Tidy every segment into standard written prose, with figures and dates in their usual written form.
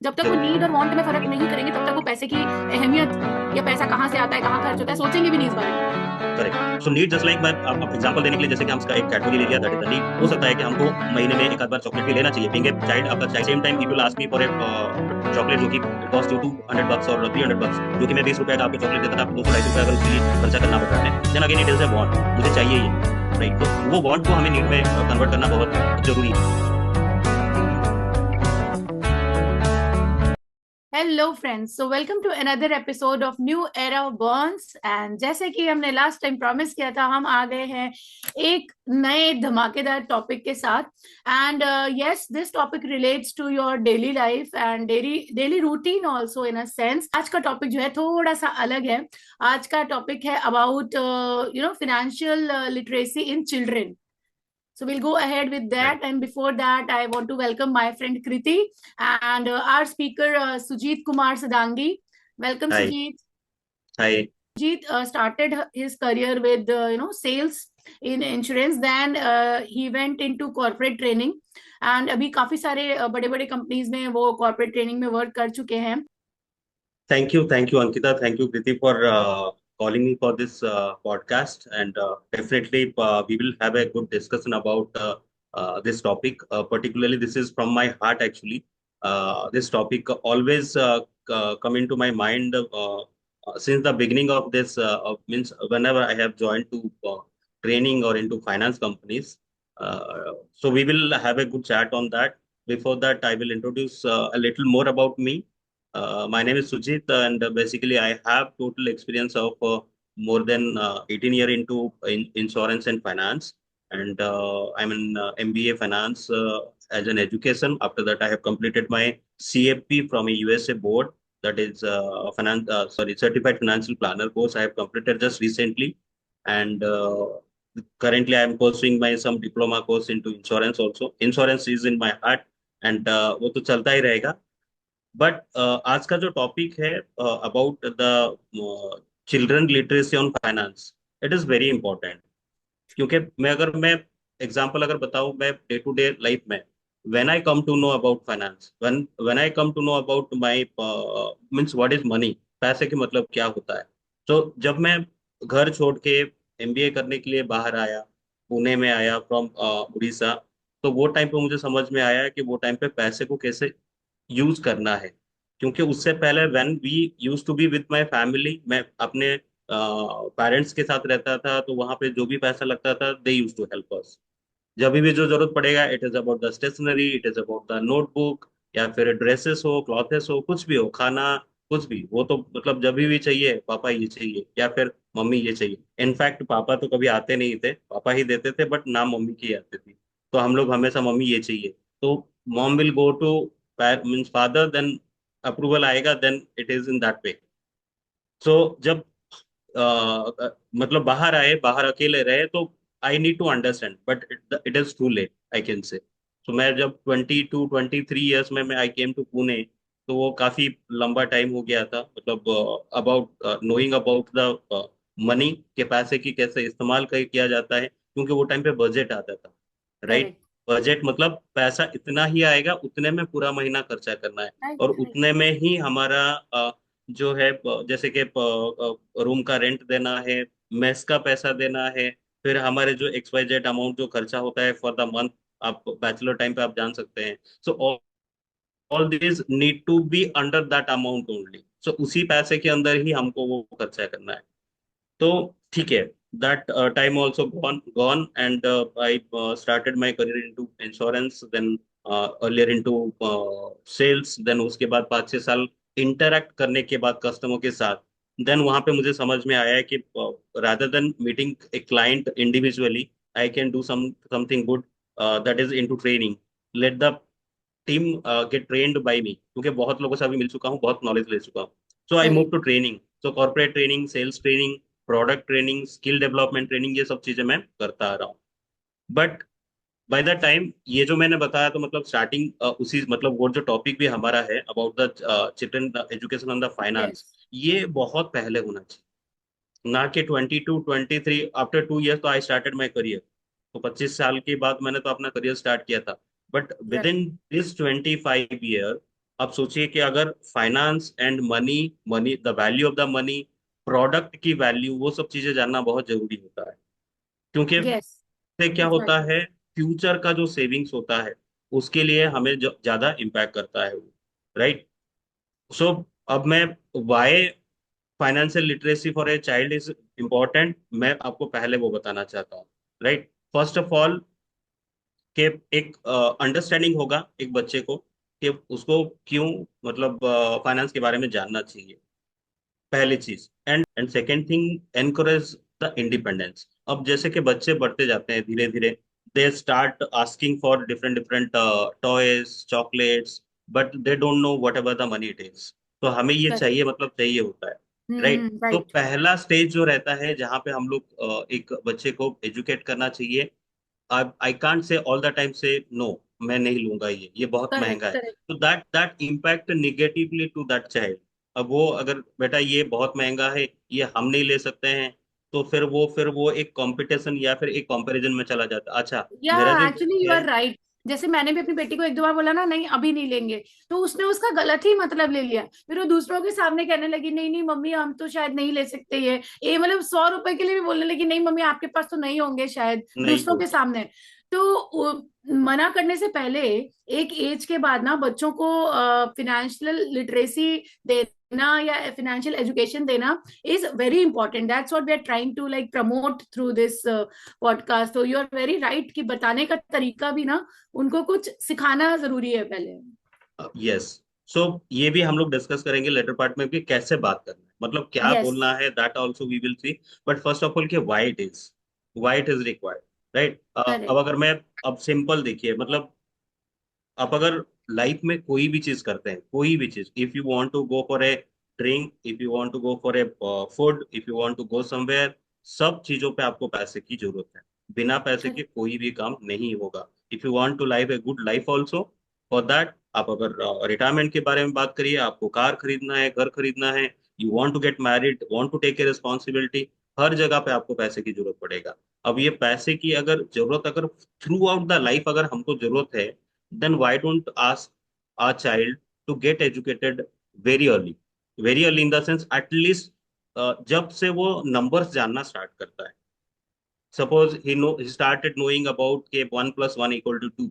जब तक वो नीड और वांट में फर्क नहीं करेंगे तब तक वो पैसे की अहमियत या पैसा कहाँ से आता है, कहाँ खर्च होता है, सोचेंगे भी नहीं इस बारे में। Correct. So need just like, मैं आप एग्जांपल देने के लिए, जैसे कि हम इसका एक कैटेगरी ले लिया, दैट इज द नीड। हो सकता है कि हमको महीने में एक आध बार चॉकलेट भी लेना चाहिए, बीइंग ए चाइल्ड। आपका child same time if you ask me for a chocolate जो कि इट कॉस्ट यू $200 और $300, जो कि मैं 20 रुपए का आपको चॉकलेट देता था, आपको 200-250 रुपए अगर उसके लिए खर्चा करना पड़ रहा है, then again it is a want, मुझे चाहिए ये। राइट, तो वो वांट को हमें नीड में कन्वर्ट करना बहुत जरूरी है। Hello friends, so welcome to another episode of new era bonds. And जैसे कि हमने लास्ट टाइम प्रॉमिस किया था, हम आ गए हैं एक नए धमाकेदार टॉपिक के साथ। And yes, this topic relates to your daily life and daily daily routine also in a sense. आज का टॉपिक जो है थोड़ा सा अलग है। आज का टॉपिक है about financial literacy in children. So we'll go ahead with right. that. And before that, I want to welcome my friend Kriti and our speaker Sujit Kumar Sadangi. Welcome, hi. Sujit. Hi. Sujit started his career with sales in insurance. Then he went into corporate training. And अभी काफी सारे बड़े बड़े companies में वो corporate training में work कर चुके हैं। Thank you, Ankita. Thank you, Kriti, for calling me for this podcast. And definitely, we will have a good discussion about this topic. Particularly, this is from my heart, actually. This topic always come into my mind since the beginning of this, means whenever I have joined to training or into finance companies. So we will have a good chat on that. Before that, I will introduce a little more about me. My name is Sujit, and basically, I have total experience of more than 18 year into insurance and finance, and I'm in MBA finance as an education. After that, I have completed my CFP from a USA board, that is finance. Sorry, Certified Financial Planner course. I have completed just recently, and currently I am pursuing my some diploma course into insurance also. Insurance is in my heart, and वो तो चलता ही रहेगा। But आज का जो topic है about the children literacy on finance, it is very important. क्योंकि मैं एग्जांपल अगर बताऊं, मैं डे टू डे लाइफ में when I come to know about finance, when when I come to know about my means what is money, पैसे के मतलब क्या होता है। तो जब मैं घर छोड़ के एमबीए करने के लिए बाहर आया, पुणे में आया फ्रॉम उड़ीसा, तो वो टाइम पे मुझे समझ में आया कि वो टाइम पे पैसे को कैसे यूज करना है। क्योंकि उससे पहले when we use to be with my family, मैं अपने पेरेंट्स के साथ रहता था, तो वहां पे जो भी पैसा लगता था, they use to help us. जब भी जो जरूरत पड़ेगा, it is about the stationery, it is about the notebook, या फिर ड्रेसेस हो, क्लॉथेस हो, कुछ भी हो, खाना, कुछ भी, वो तो मतलब जब भी चाहिए, पापा ये चाहिए या फिर मम्मी ये चाहिए। इनफैक्ट पापा तो कभी आते नहीं थे, पापा ही देते थे, बट नाम मम्मी की आती थी। तो हम लोग हमेशा मम्मी ये चाहिए, तो mom will go to means father, then approval आएगा, then it is in that way. So जब मतलब बाहर आए, बाहर अकेले रहे, तो I need to understand, but it is too late, I can say. तो मैं जब 22-23 ईयर्स में मैं आई केम टू पुणे, तो वो काफी लंबा टाइम हो गया था, मतलब about knowing about the money, के पैसे की कैसे इस्तेमाल किया जाता है, क्योंकि वो टाइम पे बजट आता था। राइट। करेक्ट। बजट मतलब पैसा इतना ही आएगा, उतने में पूरा महीना खर्चा करना है, और राइट, राइट। उतने में ही हमारा जो है जैसे कि रूम का रेंट देना है, मेस का पैसा देना है, फिर हमारे जो XYZ अमाउंट जो खर्चा होता है फॉर द मंथ, आप बैचलर टाइम पे आप जान सकते हैं। So all this need to be under that amount only. So उसी पैसे के अंदर ही हमको वो खर्चा करना है। तो ठीक है, that time also gone and I started my career into insurance, then earlier into sales, then उसके बाद 5-6 साल इंटरैक्ट करने के बाद कस्टमर के साथ, देन वहां पे मुझे समझ में आया कि rather than meeting a client individually, I can do something good, that is into training. Let the team get trained by me, क्योंकि बहुत लोगों से अभी मिल चुका हूँ, बहुत नॉलेज ले चुका हूँ। So I move correct. To training. So corporate training, sales training, product training, skill development training, ये सब चीजें मैं करता आ रहा हूँ। बट बाय द टाइम ये जो मैंने बताया, तो मतलब स्टार्टिंग उसी, मतलब वो जो टॉपिक भी हमारा है about the children education on the yes. Finance, ये बहुत पहले होना चाहिए, ना कि 22-23। आफ्टर 2 ईयर्स तो आई स्टार्टेड माई करियर, तो 25 साल के बाद मैंने तो अपना करियर स्टार्ट किया था। But with in correct. This 25 year, अब सोचिए कि अगर finance and money, money the value of the money, product की वैल्यू, वो सब चीजें जानना बहुत जरूरी होता है। क्योंकि यस, इससे क्या होता एग्जैक्टली। है, फ्यूचर का जो सेविंग्स होता है उसके लिए हमें ज्यादा इम्पैक्ट करता है वो, राइट। सो अब मैं, why financial literacy for a child is important, मैं आपको पहले वो बताना चाहता हूँ, राइट। फर्स्ट ऑफ ऑल, कि एक अंडरस्टैंडिंग होगा एक बच्चे को कि उसको क्यों, मतलब फाइनेंस के बारे में जानना चाहिए, पहली चीज। And second thing, encourage the independence. अब जैसे कि बच्चे बढ़ते जाते हैं धीरे धीरे, they start asking for different different toys, chocolates, but they don't know what ever the money it is. तो हमें ये करेक्ट। चाहिए, मतलब चाहिए होता है, राइट। तो राइट। पहला स्टेज जो रहता है जहाँ पे हम लोग एक बच्चे को एजुकेट करना चाहिए, I can't say all the time से नो, मैं नहीं लूंगा, ये बहुत करेक्ट। महंगा है। करेक्ट। तो that impact negatively to that child. अब वो अगर बेटा ये बहुत महंगा है, ये हम नहीं ले सकते हैं, तो फिर वो एक कंपटीशन या फिर एक कंपैरिजन में चला जाता है। अच्छा, या मेरा जो एक्चुअली दोस्त यू है। Are right. जैसे मैंने भी अपनी बेटी को एक दो बार बोला ना, नहीं अभी नहीं लेंगे, तो उसने उसका गलत ही मतलब ले लिया। फिर वो दूसरों के सामने कहने लगी, नहीं नहीं मम्मी हम तो शायद नहीं ले सकते ये मतलब 100 रुपए के लिए भी बोलने लगी, नहीं मम्मी आपके पास तो नहीं होंगे शायद, नहीं दूसरों के होगा। सामने। तो मना करने से पहले एक एज के बाद ना बच्चों को फिनेंशियल लिटरेसी देना या फिनेंशियल एजुकेशन देना is very important. That's what we are trying to like promote through this podcast. तो यू आर वेरी राइट कि बताने का तरीका भी ना उनको कुछ सिखाना जरूरी है पहले। यस। सो ये भी हम लोग डिस्कस करेंगे लेटर पार्ट में कि कैसे बात करना है, मतलब क्या यस। बोलना है, that also we will see. But first of all, कि why it is required, right. अब करेक्ट। अगर मैं, अब सिंपल देखिए, मतलब आप अगर लाइफ में कोई भी चीज करते हैं, कोई भी चीज, if you want to go for a drink, if you want to go for a food, if you want to go somewhere, सब चीजों पे आपको पैसे की जरूरत है। बिना पैसे के करेक्ट। कोई भी काम नहीं होगा। If you want to live a good life also, for that, आप अगर रिटायरमेंट के बारे में बात करिए, आपको कार खरीदना है, घर खरीदना है, you want to get married, want to take a responsibility, हर जगह पे आपको पैसे की जरूरत पड़ेगा। अब ये पैसे की अगर जरूरत, अगर थ्रू आउट द लाइफ अगर हमको जरूरत है, then why don't ask our child to get educated very early, very early in the sense at least जब से वो नंबर्स जानना स्टार्ट करता है। Suppose he started knowing about के 1 + 1 = 2,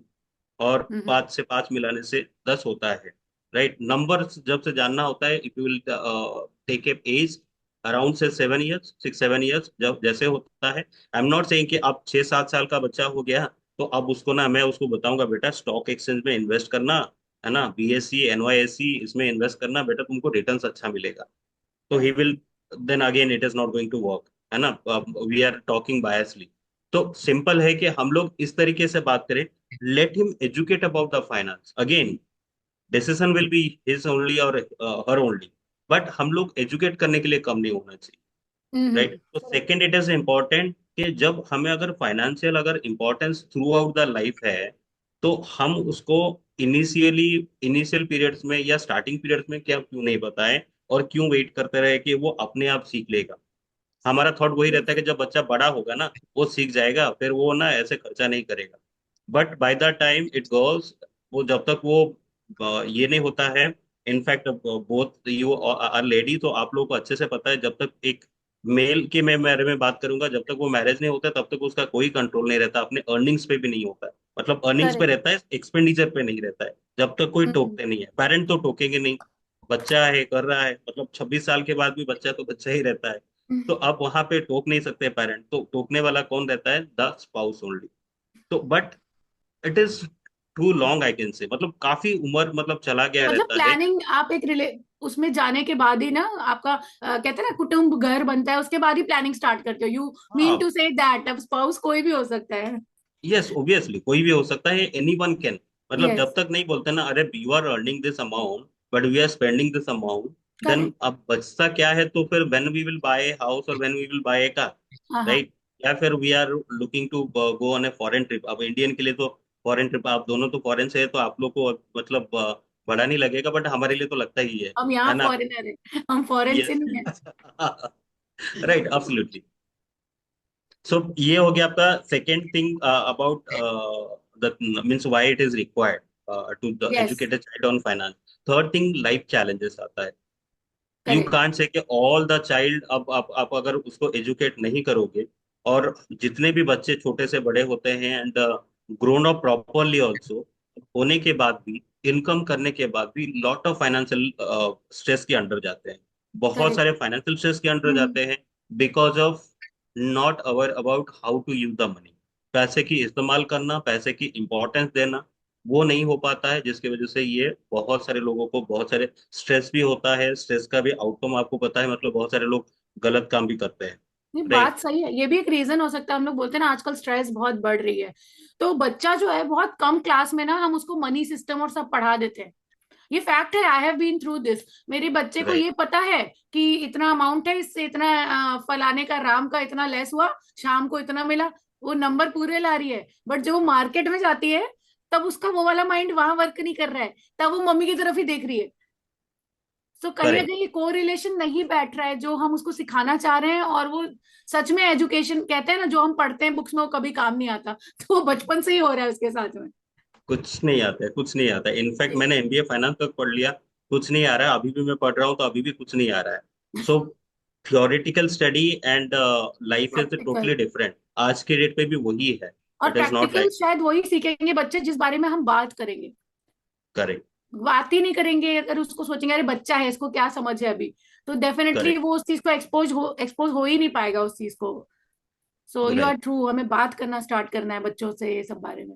और हम्म। 5 से 5 मिलाने से 10 होता है, राइट। नंबर जब से जानना होता है, if you will take a age around से 7 इयर्स, 6 7 इयर्स जब जैसे होता है। आई एम नॉट सेइंग कि अब 6 7 साल का बच्चा हो गया तो अब उसको ना, मैं उसको बताऊंगा बेटा स्टॉक एक्सचेंज में इन्वेस्ट करना, है ना, BSE NYSE इसमें इन्वेस्ट करना बेटा, तुमको रिटर्न्स अच्छा मिलेगा। तो ही correct. Will, then again it is not going to work, है ना। We are talking basically. तो सिंपल है कि हम लोग इस तरीके से बात करें, let him educate about the finance. Again decision will be his only और हर ओनली, बट हम लोग एजुकेट करने के लिए कम नहीं होना चाहिए, राइट। तो correct. Second, it is important कि जब हमें अगर फाइनेंशियल अगर importance through out the life है, तो हम उसको इनिशियल पीरियड्स में या स्टार्टिंग पीरियड्स में क्या क्यों नहीं बताएं, और क्यों वेट करते रहे कि वो अपने आप सीख लेगा। हमारा थॉट वही रहता है कि जब बच्चा बड़ा होगा ना, वो सीख जाएगा, फिर वो ना ऐसे खर्चा नहीं करेगा। But by the time it goes, वो जब तक वो ये नहीं होता है। In fact both you are lady, तो आप लोगों को अच्छे से पता है, जब तक एक मेल की मैं बारे में बात करूंगा, जब तक वो मैरिज नहीं होता तब तक उसका कोई कंट्रोल नहीं रहता, अपने अर्निंग्स पे भी नहीं होता है। मतलब अर्निंग्स पे करेक्ट। रहता है, एक्सपेंडिचर पे नहीं रहता है। जब तक कोई टोकते नहीं है, पेरेंट तो टोकेंगे नहीं। बच्चा है, कर रहा है, मतलब 26 साल के बाद भी बच्चा तो बच्चा ही रहता है। तो अब वहां पे टोक नहीं सकते पेरेंट, तो टोकने वाला कौन रहता है, द स्पाउस ओनली। तो but it is too long, I can say, मतलब काफी उम्र मतलब चला गया मतलब रहता है। प्लानिंग आप एक उसमें जाने के बाद ही ना आपका कहते हैं ना कुटुंब घर बनता है, उसके बाद ही प्लानिंग स्टार्ट करते हो। यू मीन हाँ, टू से दैट अब स्पाउस कोई भी हो सकता है। यस, ओबियसली कोई भी हो सकता है, एनी वन कैन। मतलब यस। जब तक नहीं बोलते ना, अरे you are earning this amount but we are spending this amount, then correct. अब बचता क्या है, तो फिर when we will buy house और when we will buy a car, हाँ हाँ। राइट। या फिर we are looking to go on a foreign trip. अब इंडियन के लिए तो फॉरेन ट्रिप, आप दोनों तो फॉरेन से है तो आप लोग को मतलब बड़ा नहीं लगेगा, बट हमारे लिए तो लगता ही हम है यहाँ ना। फॉरेनर है, हम फॉरेन से यस। नहीं है। Right, absolutely. सो ये हो गया आपका second thing about the means why it is required to yes. Educate a child on finance. Third thing life challenges आता है। You correct. कांट से कि ऑल द चाइल्ड, अब आप अगर उसको एजुकेट नहीं करोगे, और जितने भी बच्चे छोटे से बड़े होते हैं and grown up properly also, होने के बाद भी, इनकम करने के बाद भी लॉट ऑफ फाइनेंशियल स्ट्रेस के अंडर जाते हैं, बहुत करेक्ट। सारे फाइनेंशियल स्ट्रेस के अंडर हम्म। जाते हैं, because of not aware about how to use the money. पैसे की इस्तेमाल करना, पैसे की इंपॉर्टेंस देना, वो नहीं हो पाता है, जिसकी वजह से ये बहुत सारे लोगों को बहुत सारे स्ट्रेस भी होता है। स्ट्रेस का भी आउटकम आपको पता है, मतलब बहुत सारे लोग गलत काम भी करते हैं। नहीं, बात राइट। सही है, ये भी एक रीजन हो सकता है। हम लोग बोलते हैं ना आजकल स्ट्रेस बहुत बढ़ रही है, तो बच्चा जो है बहुत कम क्लास में ना हम उसको मनी सिस्टम और सब पढ़ा देते हैं। ये फैक्ट है, I have been through this. मेरे बच्चे को राइट। ये पता है कि इतना अमाउंट है, इससे इतना फलाने का राम का इतना लेस हुआ, शाम को इतना मिला, वो नंबर पूरे ला रही है। बट जब वो मार्केट में जाती है तब उसका वो वाला माइंड वहां वर्क नहीं कर रहा है, तब वो मम्मी की तरफ ही देख रही है। तो कहीं ना करेक्ट। कहीं को रिलेशन नहीं बैठ रहा है जो हम उसको सिखाना चाह रहे हैं, और वो सच में एजुकेशन कहते हैं ना, जो हम पढ़ते हैं बुक्स में वो कभी काम नहीं आता। तो वो बचपन से ही हो रहा है उसके साथ में। कुछ नहीं आता है, कुछ नहीं आता है। इनफैक्ट मैंने एमबीए फाइनेंस तक पढ़ लिया, कुछ नहीं आ रहा है। अभी भी मैं पढ़ रहा हूँ तो अभी भी कुछ नहीं आ रहा है। So theoretical study and life is practical. Totally different. आज के डेट पे भी वही है। और it is not practical like. शायद वही सीखेंगे बच्चे जिस बारे में हम बात करेंगे। करेक्ट। बात ही नहीं करेंगे, अगर उसको सोचेंगे अरे बच्चा है इसको क्या समझ है अभी, तो डेफिनेटली करेक्ट। वो उस चीज को एक्सपोज हो ही नहीं पाएगा उस चीज को। So you are right. True, हमें बात करना स्टार्ट करना है बच्चों से ये सब बारे में।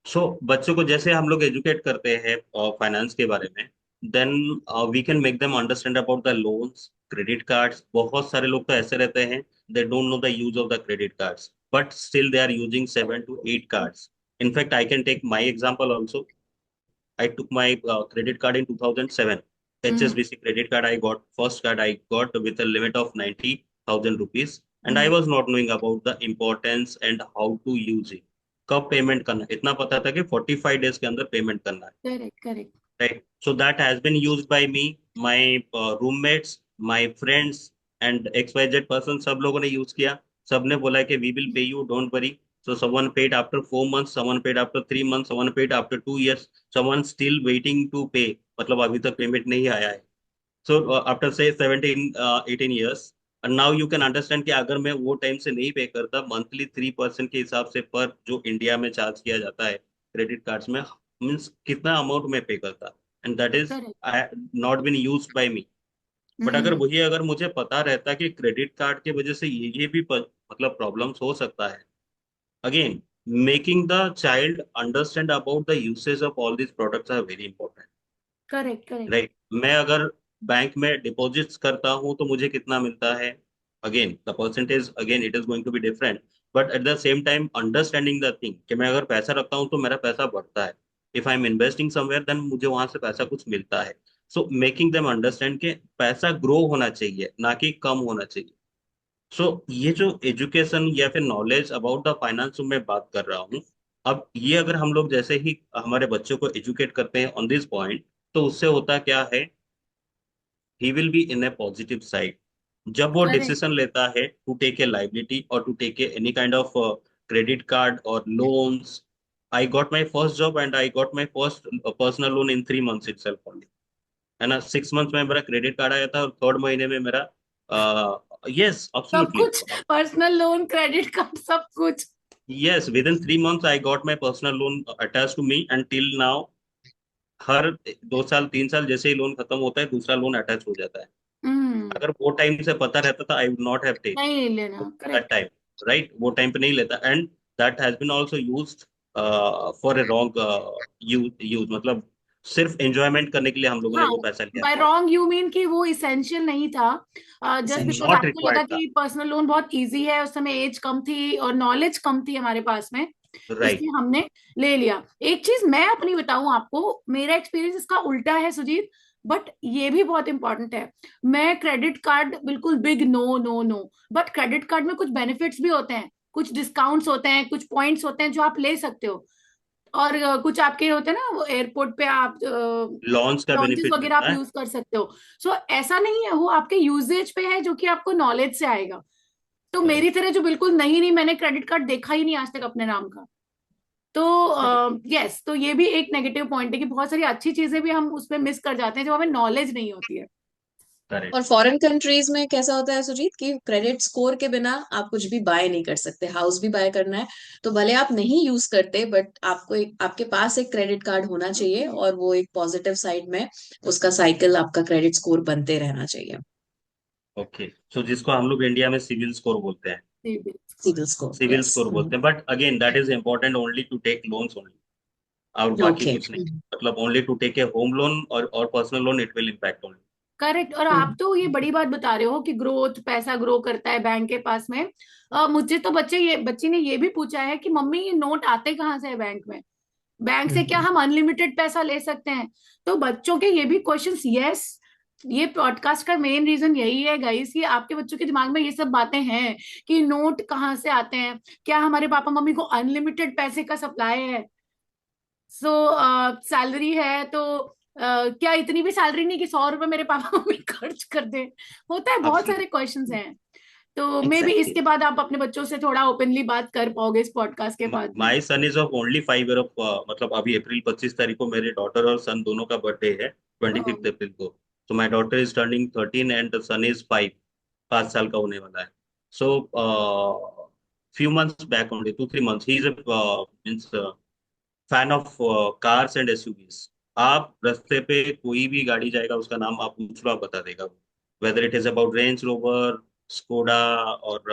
सो बच्चों को जैसे हम लोग एजुकेट करते हैं फाइनेंस के बारे में, then we can make them understand about the loans, credit cards. बहुत सारे लोग तो ऐसे रहते हैं, they don't know the use of the credit cards, but still they are using 7 to 8 cards. In fact I can take my example also. I took my credit card in 2007. हम्म। HSBC credit card I got, first card I got with a limit of 90,000 rupees. And I hmm. was not knowing about the importance and how to use it. कब payment करना है, इतना पता था कि 45 days के अंदर पेमेंट करना है। Correct. Correct. Right. So that has been used by me, my roommates, my friends, and XYZ person. सब लोगों ने यूज किया। सबने बोला कि we will pay you, don't worry. So someone paid after 4 months, someone paid after 3 months, someone paid after 2 years, someone still waiting to pay. मतलब अभी तक पेमेंट नहीं आया है। So after say 17, 18 years, and now you can understand कि अगर मैं वो टाइम से नहीं पे करता, मंथली 3% के हिसाब से पर जो इंडिया में चार्ज किया जाता है क्रेडिट कार्ड्स में, मीन्स कितना अमाउंट में पे करता, and that is correct. Not been used by me. But अगर हम्म। वही, अगर मुझे पता रहता कि क्रेडिट कार्ड की वजह से ये भी मतलब प्रॉब्लम्स हो सकता है, again making the child understand about the usage of all these products are very important. Correct. Correct. Right. मैं अगर बैंक में डिपॉजिट्स करता हूं तो मुझे कितना मिलता है, again the percentage, again it is going to be different, but at the same time understanding the thing कि मैं अगर पैसा रखता हूं तो मेरा पैसा बढ़ता है। If I am investing somewhere then मुझे वहां से पैसा कुछ मिलता है। सो मेकिंग देम अंडरस्टैंड कि पैसा ग्रो होना चाहिए, ना कि कम होना चाहिए। सो ये जो एजुकेशन या फिर नॉलेज अबाउट द फाइनेंस मैं बात कर रहा हूँ, अब ये अगर हम लोग जैसे ही हमारे बच्चों को एजुकेट करते हैं ऑन दिस पॉइंट, तो उससे होता क्या है, he will be in a positive side. जब वो करेक्ट। डिसीजन लेता है टू टेक ए लाइबिलिटी और to take a any kind of credit card और loans, I got my first job and I got my first personal loan in 3 months itself only, है ना। 6 months में मेरा credit card आया था और third महीने में मेरा, यस सब एब्सोल्युटली, कुछ, पर्सनल लोन, क्रेडिट कार्ड, सब कुछ। yes, within 3 months I got my personal loan attached to me, and till now हर 2 साल 3 साल जैसे ही लोन खत्म होता है दूसरा लोन अटैच हो जाता है। हम्म। अगर वो टाइम से पता रहता था, I would not have take नहीं लेना। That correct. टाइम। राइट, वो टाइम पे नहीं लेता, and that has been also used for a wrong use, मतलब सिर्फ एंजॉयमेंट करने के लिए हम लोगों ने हाँ, वो पैसा लिया बाय था। रॉन्ग यू मीन कि वो इसेंशियल नहीं था, जस्ट बिकॉज नॉट आपको लगा रिक्वायर्ड था। कि पर्सनल लोन बहुत इजी है, उस समय एज कम थी और नॉलेज कम थी हमारे पास में, राइट। इसलिए हमने ले लिया। एक चीज मैं अपनी बताऊं आपको, मेरा एक्सपीरियंस इसका उल्टा है सुजीत, बट ये भी बहुत इंपॉर्टेंट है। मैं क्रेडिट कार्ड बिल्कुल big no no no, but credit card में कुछ बेनिफिट्स भी होते हैं, कुछ डिस्काउंट्स होते हैं, कुछ पॉइंट्स होते हैं जो आप ले सकते हो। और कुछ आपके होते हैं ना, वो एयरपोर्ट पे आप लॉन्च का लॉन्चेस बेनिफिट वगैरह आप मिलता है। यूज कर सकते हो। सो ऐसा नहीं है, वो आपके यूजेज पे है जो कि आपको नॉलेज से आएगा। तो मेरी करेक्ट। तरह जो बिल्कुल नहीं नहीं, मैंने क्रेडिट कार्ड देखा ही नहीं आज तक अपने नाम का। तो यस, तो ये भी एक नेगेटिव पॉइंट है कि बहुत सारी अच्छी चीजें भी हम उसमें मिस कर जाते हैं जब हमें नॉलेज नहीं होती है। करेक्ट। और फॉरेन कंट्रीज में कैसा होता है सुजीत कि क्रेडिट स्कोर के बिना आप कुछ भी बाय नहीं कर सकते। हाउस भी बाय करना है तो भले आप नहीं यूज करते, बट आपको आपके पास एक क्रेडिट कार्ड होना चाहिए, और वो एक पॉजिटिव साइड में उसका साइकिल आपका क्रेडिट स्कोर बनते रहना चाहिए। ओके, सो जिसको हम लोग इंडिया में सिविल स्कोर बोलते हैं। CIBIL score. Civil score, civil yes. Score बोलते हैं, but again that is important only to take loans only, और बाकी ओके। कुछ नहीं। मतलब only to take a home loan और personal loan, it will impact only. Correct. और आप तो ये बड़ी बात बता रहे हो कि ग्रोथ, पैसा ग्रो करता है बैंक के पास में। मुझे तो बच्ची ने ये भी पूछा है कि मम्मी ये नोट आते कहाँ से है बैंक में, बैंक से क्या हम अनलिमिटेड पैसा ले सकते हैं? तो बच्चों के ये भी क्वेश्चंस, यस, ये पॉडकास्ट का मेन रीजन यही है गाइस कि आपके बच्चों के दिमाग में ये सब बातें हैं कि नोट कहाँ से आते हैं, क्या हमारे पापा मम्मी को अनलिमिटेड पैसे का सप्लाई है? सो सैलरी है तो क्या इतनी भी सैलरी नहीं कि 100 रुपए मेरे पापा मम्मी खर्च कर दे? होता है, बहुत सारे एब्सोल्युटली। क्वेश्चंस हैं। तो मे बी एग्जैक्टली। इसके बाद आप अपने बच्चों से थोड़ा ओपनली बात कर पाओगे इस पॉडकास्ट के बाद में। My son is of only 5 year of, मतलब अभी अप्रैल 25 तारीख को मेरे डॉटर और सन दोनों का बर्थडे है, 25 अप्रैल को। तो my daughter is turning 13 and son is 5 साल का होने वाला है। So few months back only, 2-3 months, he is means fan of cars and SUVs. आप रास्ते पे कोई भी गाड़ी जाएगा, उसका नाम आप पूछ लो, आप बता देगा। Whether it is about range rover, Skoda और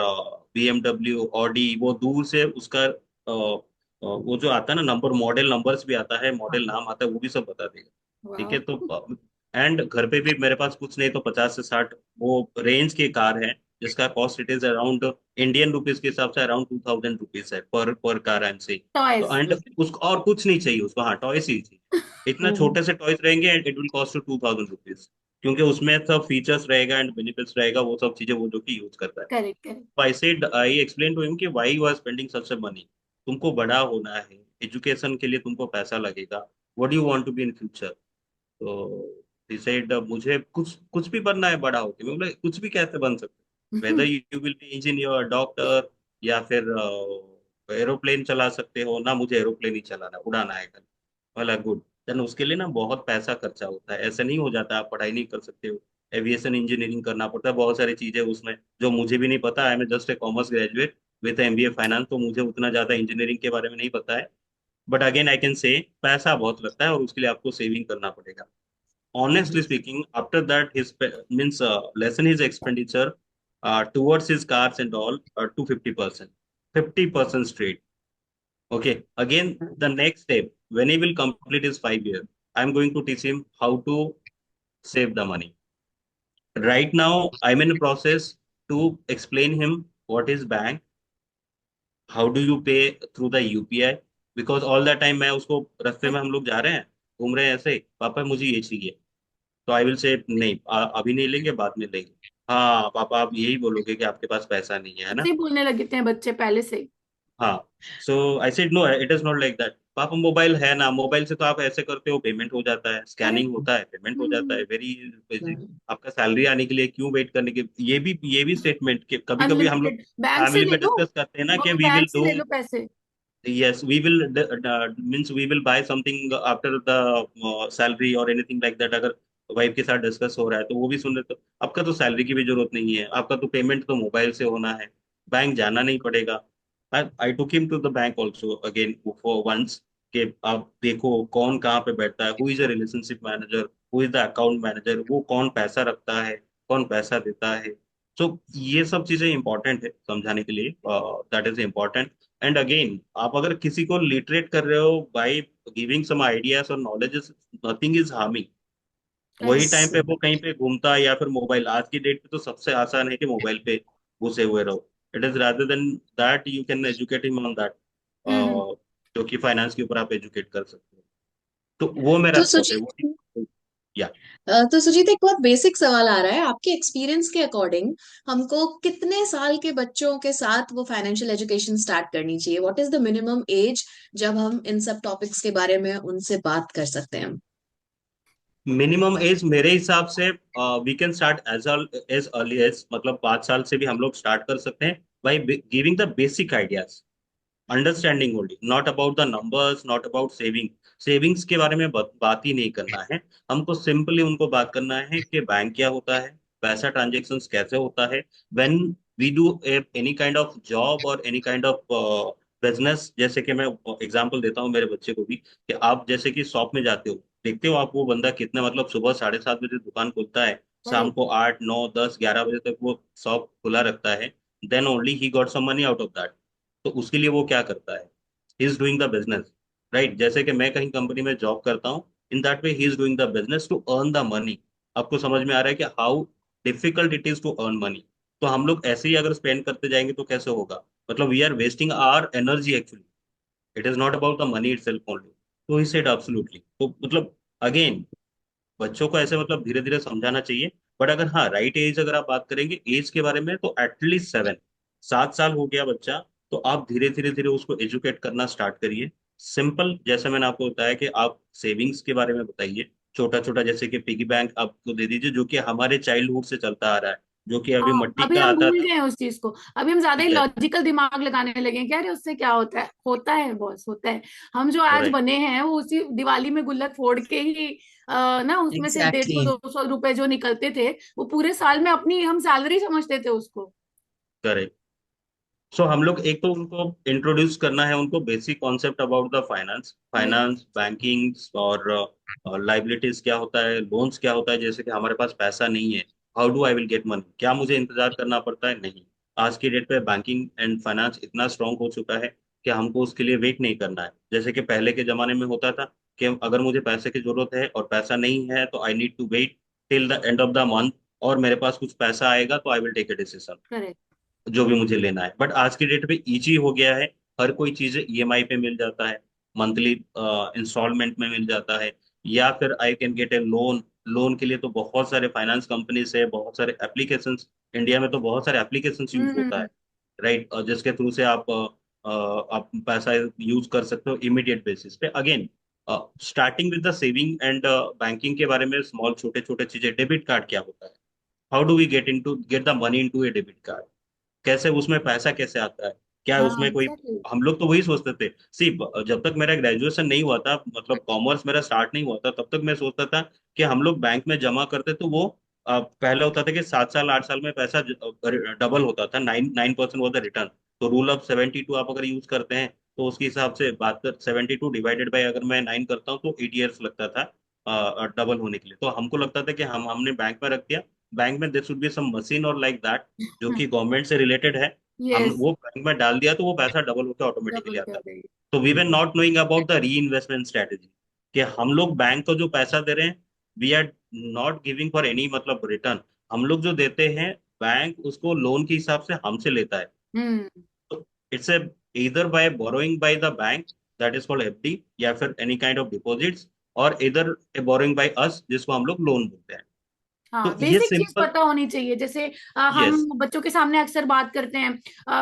बीएमडब्ल्यू, ऑडी, वो दूर से उसका वो जो आता है ना नंबर, मॉडल नंबर्स भी आता है, मॉडल नाम आता है, वो भी सब बता देगा। ठीक है, वाह। तो एंड घर पे भी मेरे पास कुछ नहीं तो 50 से 60 वो रेंज के कार है, जिसका cost it is around, Indian rupees के हिसाब से अराउंड 2000 रुपीज है पर पर कार, आई एम से। तो टॉयज। एंड उसको और कुछ नहीं चाहिए उसको, हाँ टॉयस ही चाहिए। इतना छोटे से टॉयस रहेंगे and it will cost to 2000 rupees, क्योंकि उसमें सब फीचर्स रहेगा एंड बेनिफिट्स रहेगा, वो सब चीजें वो जो कि यूज करता है। Correct correct. तो आई एक्सप्लेन टू हिम कि why you are spending such money. तुमको बड़ा होना है, एजुकेशन के लिए तुमको पैसा लगेगा, what do you want to be in future. तो he said, मुझे कुछ कुछ भी बनना है बड़ा होके। मैं बोला कुछ भी कैसे बन सकते, whether you will be engineer, doctor, या फिर एरोप्लेन चला सकते हो ना, मुझे एरोप्लेन ही चलाना, उड़ाना है कल। बोला गुड। देन उसके लिए ना बहुत पैसा खर्चा होता है, ऐसे नहीं हो जाता, आप पढ़ाई नहीं कर सकते हो। एविएशन इंजीनियरिंग करना पड़ता है, बहुत सारी चीजें उसमें जो मुझे भी नहीं पता। I am just a commerce graduate with MBA finance, तो मुझे उतना ज्यादा इंजीनियरिंग के बारे में नहीं पता है। बट अगेन आई कैन से पैसा बहुत लगता है और उसके लिए आपको सेविंग करना पड़ेगा। Honestly speaking, after that, his means lessen his expenditure towards his cars and all to 50%, 50% straight. Okay. Again, the next step, when he will complete his 5 year, I'm going to teach him how to save the money. Right now, I'm in a process to explain him what is bank, how do you pay through the UPI, because all the time मैं उसको रास्ते में हम लोग जा रहे हैं, घूम रहे हैं ऐसे, पापा मुझे ये चाहिए, तो आई विल से नहीं, अभी नहीं लेंगे, बाद में लेंगे। हाँ पापा, आप यही बोलोगे कि आपके पास पैसा नहीं है ऐसे ना। ही बोलने लगे थे बच्चे पहले से ही। हाँ। So I said no, it is not like that. पापा मोबाइल है ना, मोबाइल से तो आप ऐसे करते हो, पेमेंट हो जाता है, करेक्ट। स्कैनिंग होता है, पेमेंट हो जाता है, वेरी बेसिक। हम्म। आपका सैलरी आने के लिए क्यों वेट करने के, ये भी स्टेटमेंट के कभी कभी हम लोग अनलिमिटेड बैंक से फैमिली ले में लो, डिस्कस करते हैं ना कि मम्मी वी विल बैंक से डू, ले लो पैसे। yes, we will means we will buy something after the salary or anything like that। अगर वाइफ के साथ डिस्कस हो रहा है तो वो भी सुन लेते, आपका तो सैलरी की भी जरूरत नहीं है, आपका तो पेमेंट तो मोबाइल से होना है, बैंक जाना नहीं पड़ेगा। I took him to the bank also again for once, कि आप देखो कौन कहाँ पे बैठता है, who is a relationship manager, who is the account manager, वो कौन पैसा रखता है, कौन पैसा देता है। तो ये सब चीजें इंपॉर्टेंट है समझाने के लिए, that is important. And again, आप अगर किसी को लिटरेट कर रहे हो बाय गिविंग सम आइडियाज और नॉलेजेस, नथिंग इज हार्मिंग। वही करेक्ट। टाइम पे वो कहीं पे घूमता है या फिर मोबाइल, आज की डेट पे तो सबसे आसान है कि मोबाइल पे घुसे हुए रहो। It is rather than that you can educate him on that, hmm. जो कि फाइनेंस के ऊपर आप एजुकेट कर सकते हो। तो वो मेरा तो थॉट है, सुजीत, या तो सुजीत एक बहुत बेसिक सवाल आ रहा है, आपके एक्सपीरियंस के अकॉर्डिंग हमको कितने साल के बच्चों के साथ वो फाइनेंशियल एजुकेशन स्टार्ट करनी चाहिए? What is the minimum age जब हम इन सब टॉपिक्स के बारे में उनसे बात कर सकते हैं? मिनिमम एज मेरे हिसाब से we can start as early as, मतलब 5 साल से भी हम लोग स्टार्ट कर सकते हैं by giving the basic ideas. Understanding only, not about the numbers, not about saving. Savings के बारे में बात ही नहीं करना है हमको। सिंपली उनको बात करना है कि बैंक क्या होता है, पैसा ट्रांजेक्शन कैसे होता है, when we do any kind of job और एनी काइंड ऑफ बिजनेस। जैसे कि मैं एग्जांपल देता हूँ मेरे बच्चे को भी, कि आप जैसे कि शॉप में जाते हो, देखते हो आप वो बंदा कितने मतलब सुबह 7:30 बजे दुकान खुलता है, शाम करेक्ट। को 8 9 10 11 बजे तक वो शॉप खुला रखता है। Then only he got some money out of that. तो उसके लिए वो क्या करता है, he is doing the business, right. जैसे कि मैं कहीं कंपनी में जॉब करता हूँ, in that way he is doing the business to earn the money. आपको समझ में आ रहा है कि how difficult it is to earn money. तो हम लोग ऐसे ही अगर स्पेंड करते जाएंगे तो कैसे होगा, मतलब we are wasting our energy actually. It is not about the money itself only. तो ही सेड एब्सोल्युटली। तो मतलब अगेन, बच्चों को ऐसे मतलब धीरे धीरे समझाना चाहिए। बट अगर हाँ राइट एज अगर आप बात करेंगे एज के बारे में, तो एटलीस्ट 7 7 साल हो गया बच्चा, तो आप धीरे धीरे धीरे उसको एजुकेट करना स्टार्ट करिए। सिंपल, जैसे मैंने आपको बताया कि आप सेविंग्स के बारे में बताइए, छोटा छोटा, जैसे कि पिगी बैंक आपको दे दीजिए, जो कि हमारे चाइल्डहुड से चलता आ रहा है, जो कि अभी हाँ, मट्टी अभी का हम आता भूल था। गए हैं उस चीज को। अभी हम ज्यादा ही यस, लॉजिकल दिमाग लगाने लगे हैं, कह रहे उससे क्या होता है, होता है बॉस, होता है। हम जो आज राइट। बने हैं वो उसी दिवाली में गुल्लक फोड़ के ही ना, उसमें से डेढ़ एग्जैक्टली सौ 200 रुपए जो निकलते थे, वो पूरे साल में अपनी हम सैलरी समझते थे उसको। करेक्ट। सो हम लोग एक तो उनको इंट्रोड्यूस करना है, उनको basic concept about the finance, ये फाइनेंस बैंकिंग और लाइबिलिटीज क्या होता है, लोन्स क्या होता है। जैसे कि हमारे पास पैसा नहीं है, how do I will get money, क्या मुझे इंतजार करना पड़ता है? नहीं। आज की डेट पे बैंकिंग एंड फाइनेंस इतना स्ट्रांग हो चुका है कि हमको उसके लिए वेट नहीं करना है। जैसे कि पहले के जमाने में होता था कि अगर मुझे पैसे की जरूरत है और पैसा नहीं है, तो I need to wait till the end of the month, और मेरे पास कुछ पैसा आएगा तो I will take a decision, correct. जो भी मुझे लेना है। बट आज की डेट पे इजी हो गया है, हर कोई चीज ईएमआई पे मिल जाता है, मंथली इंस्टॉलमेंट में मिल जाता है, या फिर I can get A loan. Loan के लिए तो बहुत सारे फाइनेंस कंपनी से बहुत सारे एप्लीकेशंस, इंडिया में तो बहुत सारे एप्लीकेशंस यूज होता है, हम्म। राइट, जिसके थ्रू से आप पैसा यूज कर सकते हो इमीडिएट बेसिस पे। Again, starting with the saving and banking के बारे में स्मॉल छोटे छोटे चीजें, डेबिट कार्ड क्या होता है, how do we get the money into a debit card, कैसे उसमें पैसा कैसे आता है, क्या हाँ, उसमें कोई। एग्जैक्टली। हम लोग तो वही सोचते थे, सी, जब तक मेरा ग्रेजुएशन नहीं हुआ था, मतलब कॉमर्स मेरा स्टार्ट नहीं हुआ था, तब तक मैं सोचता था कि हम लोग बैंक में जमा करते तो वो पहले होता था कि 7 साल 8 साल में पैसा डबल होता था, 9 9% वॉज द रिटर्न। तो रूल ऑफ 72 आप अगर यूज करते हैं, तो उसके हिसाब से बात कर, 72 डिवाइडेड बाई अगर मैं 9 करता हूँ, तो 8 ईयर्स लगता था डबल होने के लिए। तो हमको लगता था कि हमने बैंक में रख दिया, बैंक में there should be some machine और लाइक दैट, जो कि गवर्नमेंट से रिलेटेड है, हम यस। वो बैंक में डाल दिया तो वो पैसा डबल होकर ऑटोमेटिकली डबल आता कर है। रही तो we were not knowing about the reinvestment strategy, कि हम लोग बैंक को जो पैसा दे रहे हैं, we are not giving for any मतलब रिटर्न। हम लोग जो देते हैं, बैंक उसको लोन के हिसाब से हमसे लेता है। हम्म। तो it's a either by borrowing by the bank, that is called FD, या फिर एनी काइंड ऑफ डिपॉजिट्स, और इधर ए बोरोइंग बाय अस, जिसको हम लोग लोन बोलते हैं। तो हाँ, ये बेसिक चीज सिंपल। पता होनी चाहिए। जैसे यस। हम बच्चों के सामने अक्सर बात करते हैं,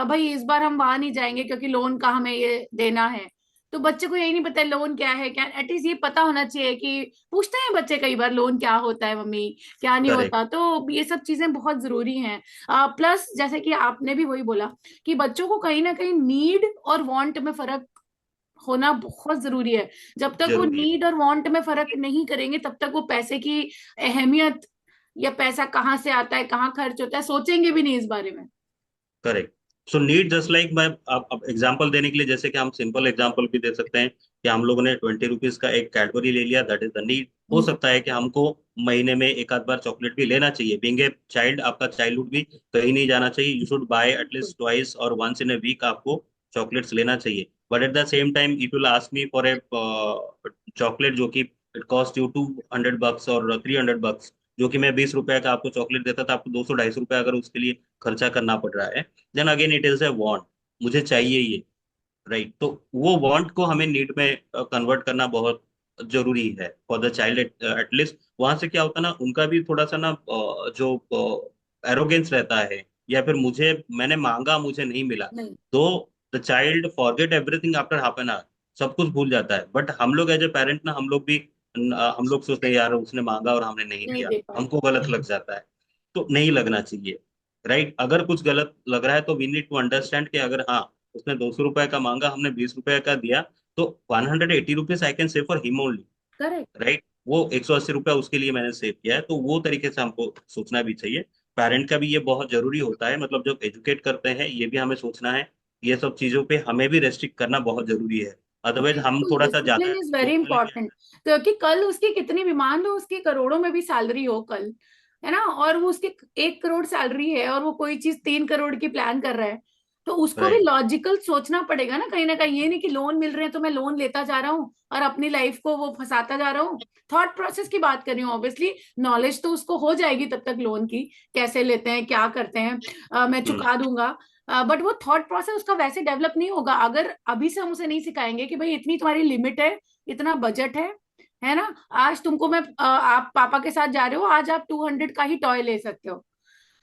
भाई इस बार हम वहां नहीं जाएंगे क्योंकि लोन का हमें ये देना है। तो बच्चे को यही नहीं पता लोन क्या है, क्या एटलीस्ट ये पता होना चाहिए कि पूछते हैं बच्चे कई बार लोन क्या होता है मम्मी, क्या नहीं करेक्ट। होता। तो ये सब चीजें बहुत जरूरी हैं। प्लस जैसे कि आपने भी वही बोला कि बच्चों को कहीं ना कहीं नीड और वांट में फर्क होना बहुत जरूरी है। जब तक वो जरूरी है। नीड और वांट में फर्क नहीं करेंगे, तब तक वो पैसे की अहमियत या पैसा कहाँ से आता है, कहाँ खर्च होता है, सोचेंगे भी नहीं इस बारे में। Correct. So need just like, मैं अब एग्जांपल देने के लिए, जैसे कि हम सिंपल एग्जांपल भी दे सकते हैं कि हम लोगों ने 20 रुपीज का एक कैडबरी ले लिया, दैट इज द नीड। हो हम्म। सकता है कि हमको महीने में एक आध बार चॉकलेट भी लेना चाहिए, बीइंग ए चाइल्ड, आपका चाइल्डहुड भी कहीं नहीं जाना चाहिए, यू शुड बाय बिल्कुल। एटलीस्ट ट्वाइस और वंस इन ए वीक आपको चॉकलेट्स लेना चाहिए। But at the same time it will ask me for a chocolate, जो कि इट कॉस्ट यू $200 और $300, जो कि मैं 20 रुपए का आपको चॉकलेट देता था, आपको 200 250 रुपए अगर उसके लिए खर्चा करना पड़ रहा है, then again it is a want, मुझे चाहिए ये, राइट। तो वो वांट को हमें नीड में कन्वर्ट करना बहुत जरूरी है फॉर द चाइल्ड। एटलीस्ट वहां से क्या होता है ना, उनका भी थोड़ा सा ना जो एरोगेंस रहता है, या फिर मुझे, मैंने मांगा मुझे नहीं मिला, नहीं, तो the child forget everything after half an hour, सब कुछ भूल जाता है। बट हम लोग एज ए पेरेंट ना, हम लोग भी हम लोग सोचते हैं यार उसने मांगा और हमने नहीं नहीं दिया, दे पाए। हमको गलत लग जाता है। तो नहीं लगना चाहिए, राइट। अगर कुछ गलत लग रहा है तो वी नीड टू अंडरस्टैंड कि अगर हाँ उसने 200 रुपए का मांगा, हमने 20 रुपए का दिया, तो 180 rupees I can save for him only, correct. Right. वो 180 रुपया उसके लिए मैंने सेव किया है, तो वो तरीके से हमको सोचना भी चाहिए। पेरेंट का भी ये बहुत जरूरी होता है, मतलब जब एजुकेट करते हैं ये भी हमें सोचना है, ये सब चीजों पे हमें भी रेस्ट्रिक्ट करना बहुत जरूरी है। अदरवाइज हम बिल्कुल, थोड़ा सा ज्यादा डिसिप्लिन इज वेरी सोच लेंगे। इंपॉर्टेंट। क्योंकि कल उसकी कितनी भी, मान लो उसकी करोड़ों में भी सैलरी हो कल, है ना, और वो उसकी 1 करोड़ सैलरी है और वो कोई चीज 3 करोड़ की प्लान कर रहा है, तो उसको भी राइट। लॉजिकल सोचना पड़ेगा ना कहीं। ये नहीं कि लोन मिल रहे हैं तो मैं लोन लेता जा रहा हूँ और अपनी लाइफ को वो फंसाता जा रहा हूँ। थॉट प्रोसेस की बात कर रही हूँ, ऑब्वियसली नॉलेज तो उसको हो जाएगी तब तक लोन की, कैसे लेते हैं क्या करते हैं, मैं हम्म। चुका दूंगा। बट वो थॉट प्रोसेस उसका वैसे डेवलप नहीं होगा अगर अभी से हम उसे नहीं सिखाएंगे कि भाई इतनी तुम्हारी लिमिट है, इतना बजट है ना। आज तुमको मैं आप पापा के साथ जा रहे हो, आज आप 200 का ही टॉय ले सकते हो,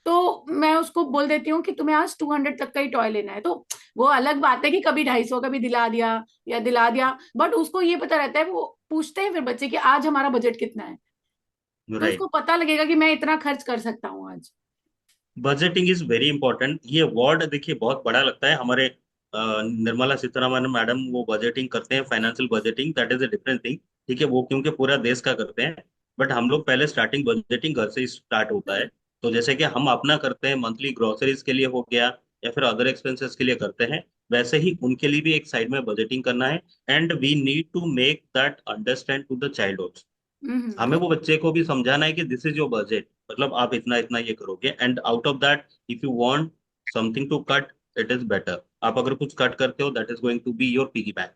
तो मैं उसको बोल देती हूँ कि तुम्हें आज 200 तक का ही टॉय लेना है। तो वो अलग बात है कि कभी 250 का भी दिला दिया या दिला दिया, बट उसको ये पता रहता है, वो पूछते हैं फिर बच्चे कि आज हमारा बजट कितना है, तो राइट। उसको पता लगेगा कि मैं इतना खर्च कर सकता हूँ आज। Budgeting is very important. ये वर्ड देखिए बहुत बड़ा लगता है हमारे निर्मला सीतारमण मैडम वो बजटिंग करते हैं, financial budgeting, that is a different thing. ठीक है, वो क्योंकि पूरा देश का करते हैं, बट हम लोग पहले स्टार्टिंग बजटिंग घर से ही स्टार्ट होता है। तो जैसे कि हम अपना करते हैं मंथली ग्रोसरीज के लिए हो गया, या फिर अदर एक्सपेंसेस के लिए करते हैं, वैसे ही उनके लिए भी एक साइड में बजटिंग करना है। And we need to make that understand to the child also. हमें वो बच्चे को भी समझाना है कि दिस इज योर बजट, मतलब आप इतना इतना ये करोगे, and out of that if you want something to cut, it is better. आप अगर कुछ कट करते हो that is going to be your piggy bank,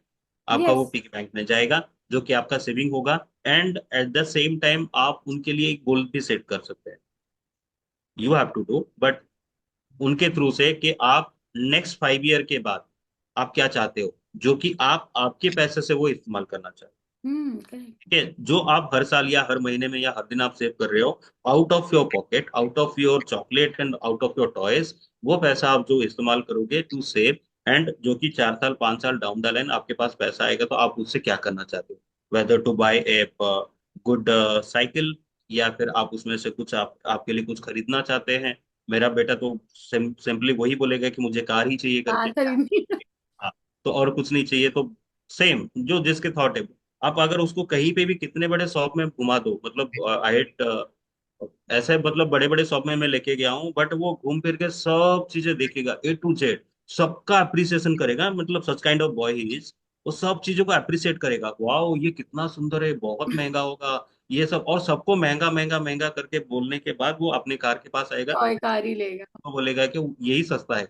आपका वो यस। पिगी बैंक में जाएगा, जो कि आपका सेविंग होगा। And eight the same time आप उनके लिए एक गोल भी सेट कर सकते हैं, you have to do, but उनके थ्रू से कि आप नेक्स्ट 5 ईयर के बाद आप क्या चाहते हो, जो कि आप आपके पैसे से वो इस्तेमाल करना चाहते हो। करेक्ट। ठीक है, जो आप हर साल या हर महीने में या हर दिन आप सेव कर रहे हो, out of your pocket, out of your chocolate and out of your toys, वो पैसा आप जो इस्तेमाल करोगे टू सेव, एंड जो कि 4 साल 5 साल डाउन द लाइन आपके पास पैसा आएगा, तो आप उससे क्या करना चाहते हो, whether to buy a good cycle, या फिर आप उसमें से कुछ आप आपके लिए कुछ खरीदना चाहते हैं। मेरा बेटा तो सिंपली वही बोलेगा कि मुझे कार ही चाहिए कार करके। खरीदनी। हाँ, तो और कुछ नहीं चाहिए, तो सेम जो जिसके थॉट है। आप अगर उसको कहीं पे भी कितने बड़े शॉप में घुमा दो, मतलब आई ऐसे मतलब बड़े बड़े शॉप में मैं लेके गया हूँ, बट वो घूम फिर के सब चीजें देखेगा A to Z, सबका अप्रिसिएशन करेगा, मतलब such kind of boy he is. वो सब चीजों को अप्रिशिएट करेगा, वाओ ये कितना सुंदर है, बहुत महंगा होगा ये सब, और सबको महंगा महंगा महंगा करके बोलने के बाद वो अपने कार के पास आएगा, टॉय कार ही लेगा। तो बोलेगा कि यही सस्ता है,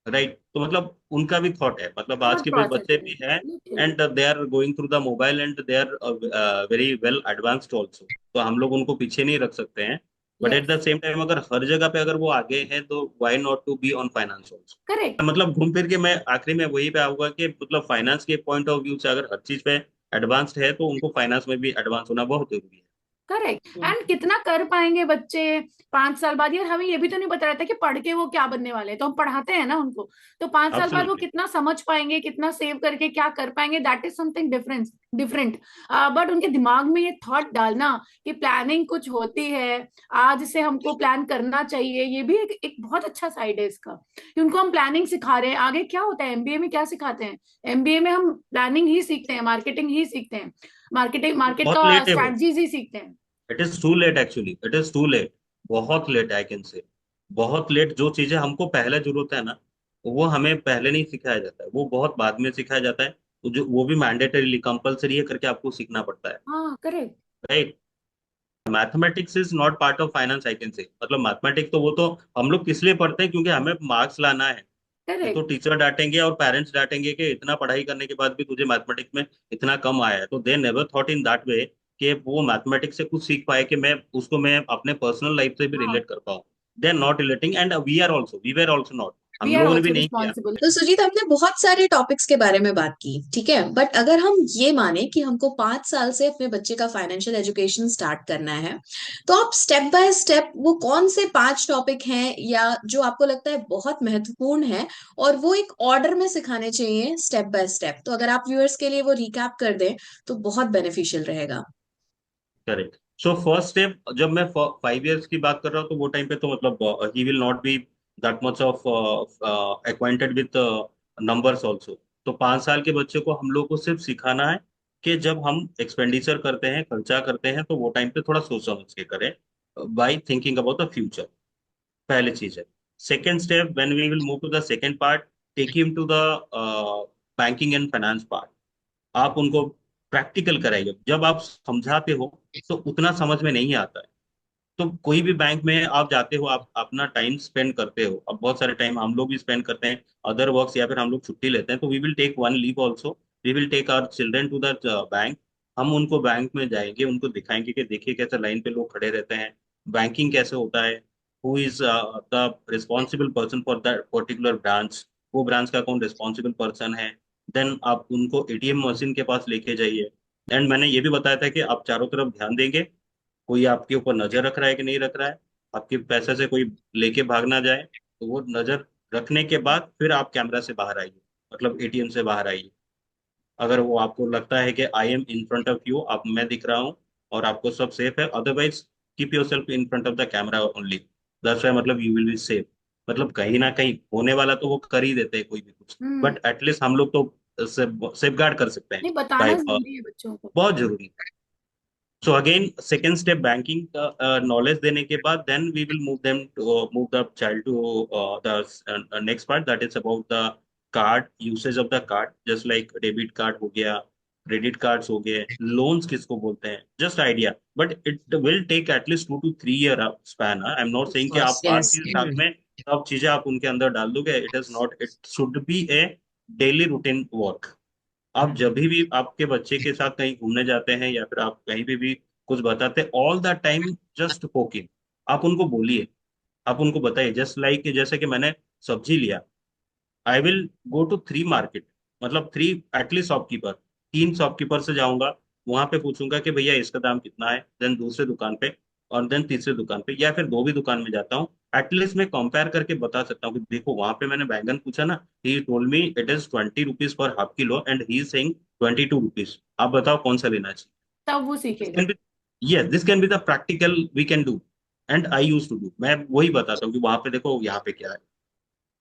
राइट। तो मतलब उनका भी थॉट है, मतलब आज थॉट के प्रोसेस बच्चे है भी हैं, literally. And they are going through the mobile and they are very well advanced also, तो हम लोग उनको पीछे नहीं रख सकते हैं। But at yes. The same time अगर हर जगह पे अगर वो आगे हैं, तो why not to be on finance also. Correct. मतलब घूम फिर के मैं आखिरी में वही पे आऊंगा कि मतलब फाइनेंस के पॉइंट ऑफ व्यू से अगर हर चीज पे एडवांस्ड है, तो उनको फाइनेंस में भी एडवांस होना बहुत जरूरी करेक्ट। है। एंड कितना कर पाएंगे बच्चे 5 साल बाद? यार हमें ये भी तो नहीं पता रहता कि पढ़ के वो क्या बनने वाले हैं, तो हम पढ़ाते हैं ना उनको, तो 5 साल बाद वो एब्सोल्युटली। कितना समझ पाएंगे, कितना सेव करके क्या कर पाएंगे, that is something difference different. But उनके दिमाग में ये थॉट डालना कि प्लानिंग कुछ होती है, आज से हमको प्लान करना चाहिए, ये भी एक बहुत अच्छा साइड है इसका, कि उनको हम प्लानिंग सिखा रहे हैं। आगे क्या होता है एमबीए में, क्या सिखाते हैं? एमबीए में हम प्लानिंग ही सीखते हैं, मार्केटिंग ही सीखते हैं, मार्केट बहुत का लेट है वो, स्ट्रैटेजीज ही सीखते हैं। It is too late actually, it is too late, बहुत लेट आई कैन से, बहुत लेट। जो चीजें हमको पहले जरूरत है ना, वो हमें पहले नहीं सिखाया जाता है, वो बहुत बाद में सिखाया जाता है। तो जो वो भी मैंडेटरीली कंपलसरी है करके आपको सीखना पड़ता है, हाँ correct. Right. Mathematics is not part of finance I can say, मतलब मैथमेटिक्स तो वो तो हम लोग किस लिए पढ़ते हैं, क्योंकि हमें मार्क्स लाना है। ये तो करेक्ट। टीचर डांटेंगे और पेरेंट्स डांटेंगे कि इतना पढ़ाई करने के बाद भी तुझे मैथमेटिक्स में इतना कम आया है, तो they never thought in that वे कि वो मैथमेटिक्स से कुछ सीख पाए, कि मैं अपने पर्सनल लाइफ से भी हाँ, रिलेट कर पाऊँ। They are not relating, and we were also not, we हम आर लोगों ने भी ऑल्सो नहीं किया। रिस्पॉन्सिबल। तो सुजीत, हमने बहुत सारे टॉपिक्स के बारे में बात की, ठीक है, बट अगर हम ये माने कि हमको 5 साल से अपने बच्चे का फाइनेंशियल एजुकेशन स्टार्ट करना है, तो आप स्टेप बाय स्टेप वो कौन से 5 टॉपिक हैं या जो आपको लगता है बहुत महत्वपूर्ण है और वो एक ऑर्डर में सिखाने चाहिए स्टेप बाय स्टेप, तो अगर आप व्यूअर्स के लिए वो रिकैप कर दें तो बहुत बेनिफिशियल रहेगा। करेक्ट। सो फर्स्ट स्टेप, जब मैं 5 इयर्स की बात कर रहा हूँ, तो वो टाइम पे तो मतलब he will not be that much of acquainted with numbers also. तो 5 साल के बच्चे को हम लोग को सिर्फ सिखाना है कि जब हम एक्सपेंडिचर करते हैं, खर्चा करते हैं, तो वो टाइम पे थोड़ा सोच समझ के करें, by thinking about the future. पहली चीज है। Second step, when we will move to the second part, take him to the banking and finance part. आप उनको प्रैक्टिकल कराइए। जब आप समझाते हो तो उतना समझ में नहीं आता है। तो कोई भी बैंक में आप जाते हो, आप अपना टाइम स्पेंड करते हो। अब बहुत सारे टाइम हम लोग भी स्पेंड करते हैं अदर वर्क्स, या फिर हम लोग छुट्टी लेते हैं, तो we will take one leave also. We will take our children to the bank. हम उनको बैंक में जाएंगे, उनको दिखाएंगे कि देखिए कैसे लाइन पे लोग खड़े रहते हैं, बैंकिंग कैसे होता है, who is the responsible person for that particular branch, वो ब्रांच का कौन रिस्पॉन्सिबल पर्सन है। देन आप उनको एटीएम मशीन के पास लेके जाइए। एंड मैंने ये भी बताया था कि आप चारों तरफ ध्यान देंगे, कोई आपके ऊपर नजर रख रहा है कि नहीं रख रहा है, आपके पैसे से कोई लेके भाग ना जाए। तो वो नजर रखने के बाद फिर आप कैमरा से बाहर आइए, मतलब एटीएम से बाहर आइए। अगर वो आपको लगता है कि I am in front of you, आप मैं दिख रहा हूँ और आपको सब सेफ है, otherwise keep your self in front of the camera only. That's why, मतलब यू विल बी सेफ। मतलब कहीं ना कहीं होने वाला तो वो कर ही देते हैं कोई भी कुछ, हम्म। बट एटलीस्ट हम लोग तो सेफ गार्ड कर सकते हैं। नहीं, बताना बाय, जरूरी है बच्चों को। बहुत जरूरी। So again second step, banking का नॉलेज देने के बाद then we will move them to move the child to the next part, that is about the card, usage of the card. Just like debit card हो गया, credit cards हो गए, loans किसको बोलते हैं, just idea. But it will take at least 2 to 3 year span. I am not Of saying कि आप course, 5 साल yes. में सब चीजें आप उनके अंदर डाल दोगे। It is not, it should be A daily routine work. आप जब भी आपके बच्चे के साथ कहीं घूमने जाते हैं या फिर आप कहीं भी कुछ बताते हैं, all the time just poking, आप उनको बोलिए, आप उनको बताइए। जस्ट लाइक जैसे कि मैंने सब्जी लिया, I will go to 3 market, मतलब 3 एटलीस्ट शॉपकीपर, 3 शॉपकीपर से जाऊंगा, वहां पे पूछूंगा कि भैया इसका दाम कितना है, देन दूसरे दुकान पे, और देन तीसरे दुकान पे, या फिर दो भी दुकान में जाता हूँ। एटलीस्ट मैं कंपेयर करके बता सकता हूँ कि देखो वहां पे मैंने बैंगन पूछा ना, he told me it is 20 rupees per half kilo and he is saying 22 rupees. आप बताओ कौन सा लेना चाहिए। तब वो दिस सीखेगा। Can be, yes this can be the practical we can do. And I use to do, मैं वही बताता हूँ कि वहां पे देखो यहाँ पे क्या है।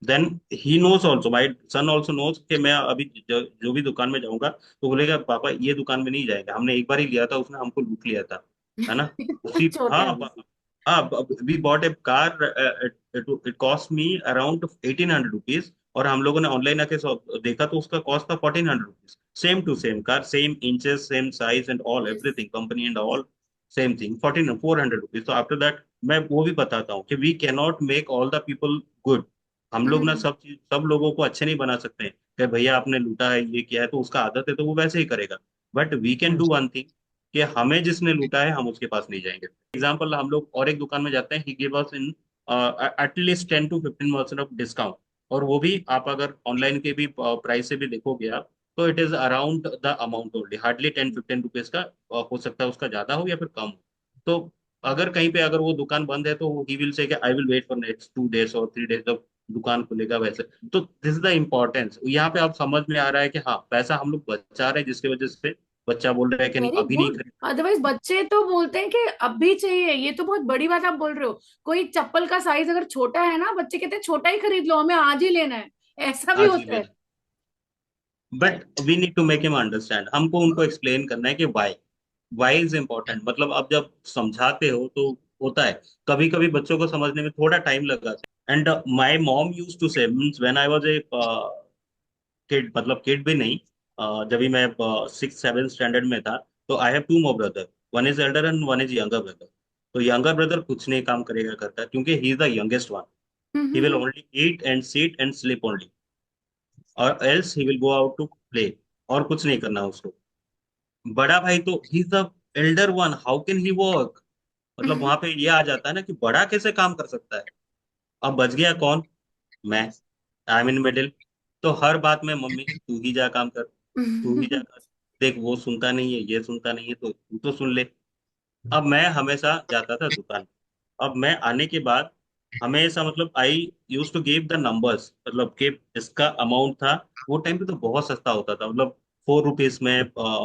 Then he knows also, my son also knows कि मैं अभी जो भी दुकान में जाऊंगा तो बोलेगा पापा ये दुकान में नहीं जाएगा, हमने एक बार ही लिया था, उसने हमको लूट लिया था, है ना। उसी, छोटे हाँ हैं। हाँ, we bought a car, it cost me around 1800 rupees, और हम लोगों ने ऑनलाइन आके देखा तो उसका कॉस्ट था 1400 rupees. Same to same car, same inches, same size and all yes. Everything, company and all same thing, 400 rupees. तो आफ्टर दैट मैं वो भी बताता हूँ कि we can not make all the people good. हम लोग ना हम्म। सब चीज सब लोगों को अच्छे नहीं बना सकते हैं कि भैया आपने लूटा है, ये किया है, तो उसका आदत है तो वो वैसे ही करेगा। But we can do one thing, कि हमें जिसने लूटा है हम उसके पास नहीं जाएंगे। एग्जाम्पल, हम लोग और एक दुकान में जाते हैं, he give us in at least 10 to 15% off discount. और वो भी आप अगर ऑनलाइन के भी प्राइस से भी देखोगे आप, तो it is around the amount only, hardly 10-15 rupees का। हो सकता है उसका ज्यादा हो या फिर कम हो। तो अगर कहीं पे अगर वो दुकान बंद है तो he will say I will wait for next 2 days और 3 days, जब दुकान खुलेगा वैसे। तो दिस इज द इम्पोर्टेंस। यहाँ पे आप समझ में आ रहा है कि हाँ पैसा हम लोग बचा रहे हैं, जिसकी वजह से बच्चा बोल रहा है कि नहीं वेरी अभी नहीं गुड। खरीद। अदरवाइज बच्चे तो बोलते हैं कि अब भी चाहिए, ये तो बहुत बड़ी बात आप बोल रहे हो। कोई चप्पल का साइज अगर छोटा है ना, बच्चे कहते हैं छोटा ही खरीद लो, हमें आज ही लेना है। ऐसा भी आज ही होता है। लेना, but we need to make him understand. हमको उनको एक्सप्लेन करना है कि वाई इज इम्पोर्टेंट। मतलब अब जब समझाते हो तो होता है, कभी कभी बच्चों को समझने में थोड़ा टाइम लगा। And my mom use to say, means when I was a kid, मतलब किड भी नहीं, जब भी मैं 6th 7th स्टैंडर्ड में था, तो I have 2 more brother, one is elder and one is younger brother. तो यंगर ब्रदर कुछ नहीं काम करेगा करता, क्योंकि he is the youngest one. He will hmm. Only eat and sit and sleep only, और else he will go out to play, और कुछ नहीं करना उसको। बड़ा भाई तो he is the elder one, how can he work. मतलब वहां पे ये आ जाता है ना कि बड़ा कैसे काम कर सकता है। अब बच गया कौन, मैं, आई एम इन मिडिल। तो हर बात में मम्मी तू ही जा काम कर, तू ही जा कर, देख वो सुनता नहीं है, ये सुनता नहीं है, तो तू तो सुन ले। अब मैं हमेशा जाता था दुकान। अब मैं आने के बाद हमेशा, मतलब I use to give the numbers, मतलब कि इसका अमाउंट था, वो टाइम पे तो बहुत सस्ता होता था, मतलब ₹4 में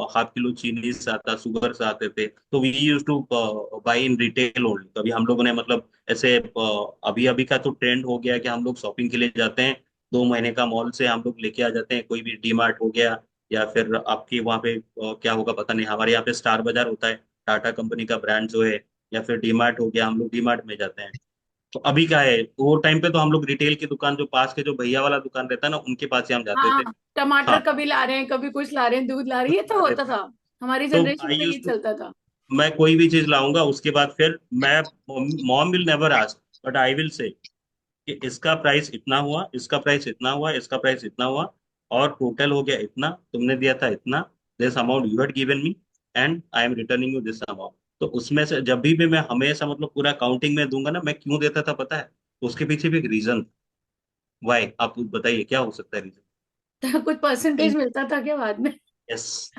हाफ किलो चीनी आता, शुगर से आते थे। तो we use to buy in retail only. कभी हम लोगों ने मतलब ऐसे अभी अभी का तो ट्रेंड हो गया कि हम लोग शॉपिंग के लिए जाते हैं, 2 महीने का मॉल से हम लोग लेके आ जाते हैं। कोई भी डी मार्ट हो गया, या फिर आपकी वहाँ पे क्या होगा पता नहीं, हमारे यहाँ पे स्टार बाजार होता है, टाटा कंपनी का ब्रांड जो है, या फिर डी मार्ट हो गया, हम लोग डी मार्ट में जाते हैं। तो अभी क्या है, वो टाइम पे तो हम लोग रिटेल की दुकान, जो पास के जो भैया वाला दुकान रहता है ना, उनके पास ही हम जाते थे। हाँ, टमाटर हाँ, कभी ला रहे हैं, कभी कुछ ला रहे हैं, दूध ला रही है, ये तो अरे, होता था। हमारी तो जनरेशन आई पे ये यूज टू, चलता था। मैं कोई भी चीज लाऊंगा उसके बाद फिर मैं, mom will never ask, but I will say कि इसका प्राइस इतना हुआ, इसका प्राइस इतना हुआ, इसका प्राइस इतना हुआ, और टोटल हो गया इतना, तुमने दिया था इतना, this amount you had given me, and I am returning you this amount. तो उसमें से जब भी मैं हमेशा मतलब पूरा काउंटिंग में दूंगा ना, मैं क्यों देता था पता है? उसके पीछे भी एक रीजन। वाई, आप बताइए क्या हो सकता है रीजन? तो कुछ परसेंटेज मिलता था क्या बाद में? Yes,